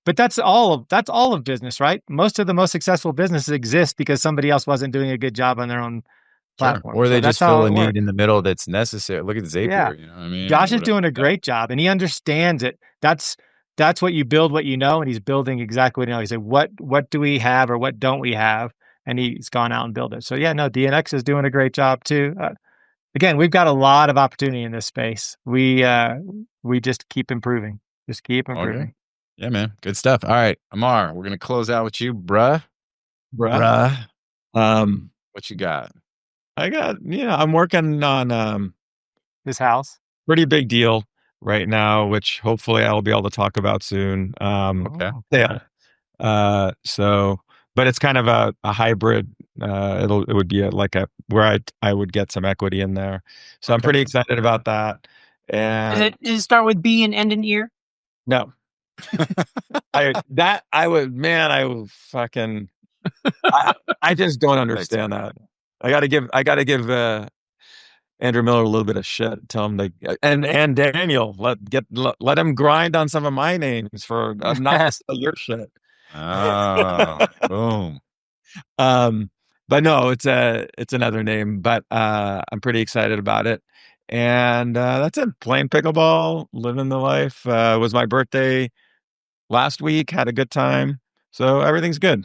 but that's all of business, right? Most of the most successful businesses exist because somebody else wasn't doing a good job on their own platform, or they so just that's how fill a it need works. in the middle that's necessary. Look at Zapier, Yeah. you know what I mean? Josh is doing a great job, and he understands it. That's what you build, what you know, and he's building exactly what you know. He said, what do we have or what don't we have? And he's gone out and built it. So yeah, no, DNX is doing a great job too. Again, we've got a lot of opportunity in this space. We just keep improving. Just keep improving. Okay. Yeah, man. Good stuff. All right, Ammar, we're gonna close out with you, bruh. Bruh. What you got? I got, I'm working on His house. pretty big deal right now, which hopefully I'll be able to talk about soon. Okay. Yeah. So, but it's kind of a hybrid. It would be where I would get some equity in there. So I'm pretty excited about that. And Does it start with B and end in ear? no, I would fucking, I just don't understand that. I gotta give Andrew Miller a little bit of shit. Tell him and Daniel, let him grind on some of my names for not your shit. Oh, boom. But no, it's another name, but I'm pretty excited about it. And that's it. Playing pickleball, living the life. It was my birthday last week, had a good time. So everything's good.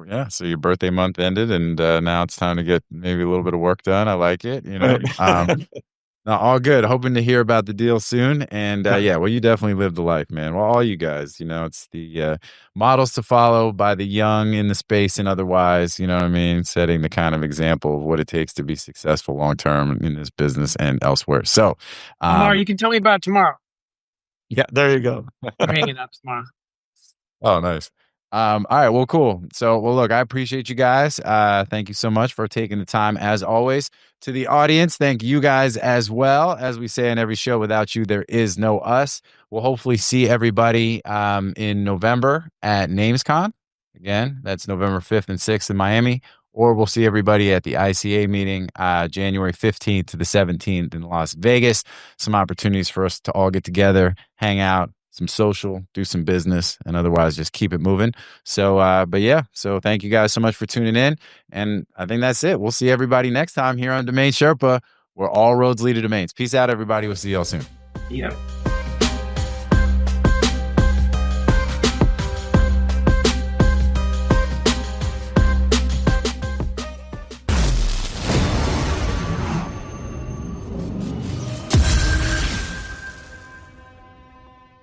Yeah, so your birthday month ended, and now it's time to get maybe a little bit of work done. I like it, No, all good. Hoping to hear about the deal soon. And yeah, well, you definitely lived the life, man. Well, all you guys, it's the models to follow by the young in the space and otherwise, you know what I mean? Setting the kind of example of what it takes to be successful long term in this business and elsewhere. So, Ammar, you can tell me about it tomorrow. Yeah, there you go. I'm hanging up tomorrow. Oh, nice. All right. Well, cool. So, look, I appreciate you guys. Thank you so much for taking the time, as always. To the audience, thank you guys as well. As we say in every show, without you, there is no us. We'll hopefully see everybody in November at NamesCon. Again, that's November 5th and 6th in Miami. Or we'll see everybody at the ICA meeting January 15th to the 17th in Las Vegas. Some opportunities for us to all get together, hang out, some social, do some business, and otherwise just keep it moving. So, but yeah, so thank you guys so much for tuning in. And I think that's it. We'll see everybody next time here on Domain Sherpa, where all roads lead to domains. Peace out, everybody. We'll see y'all soon. Yeah.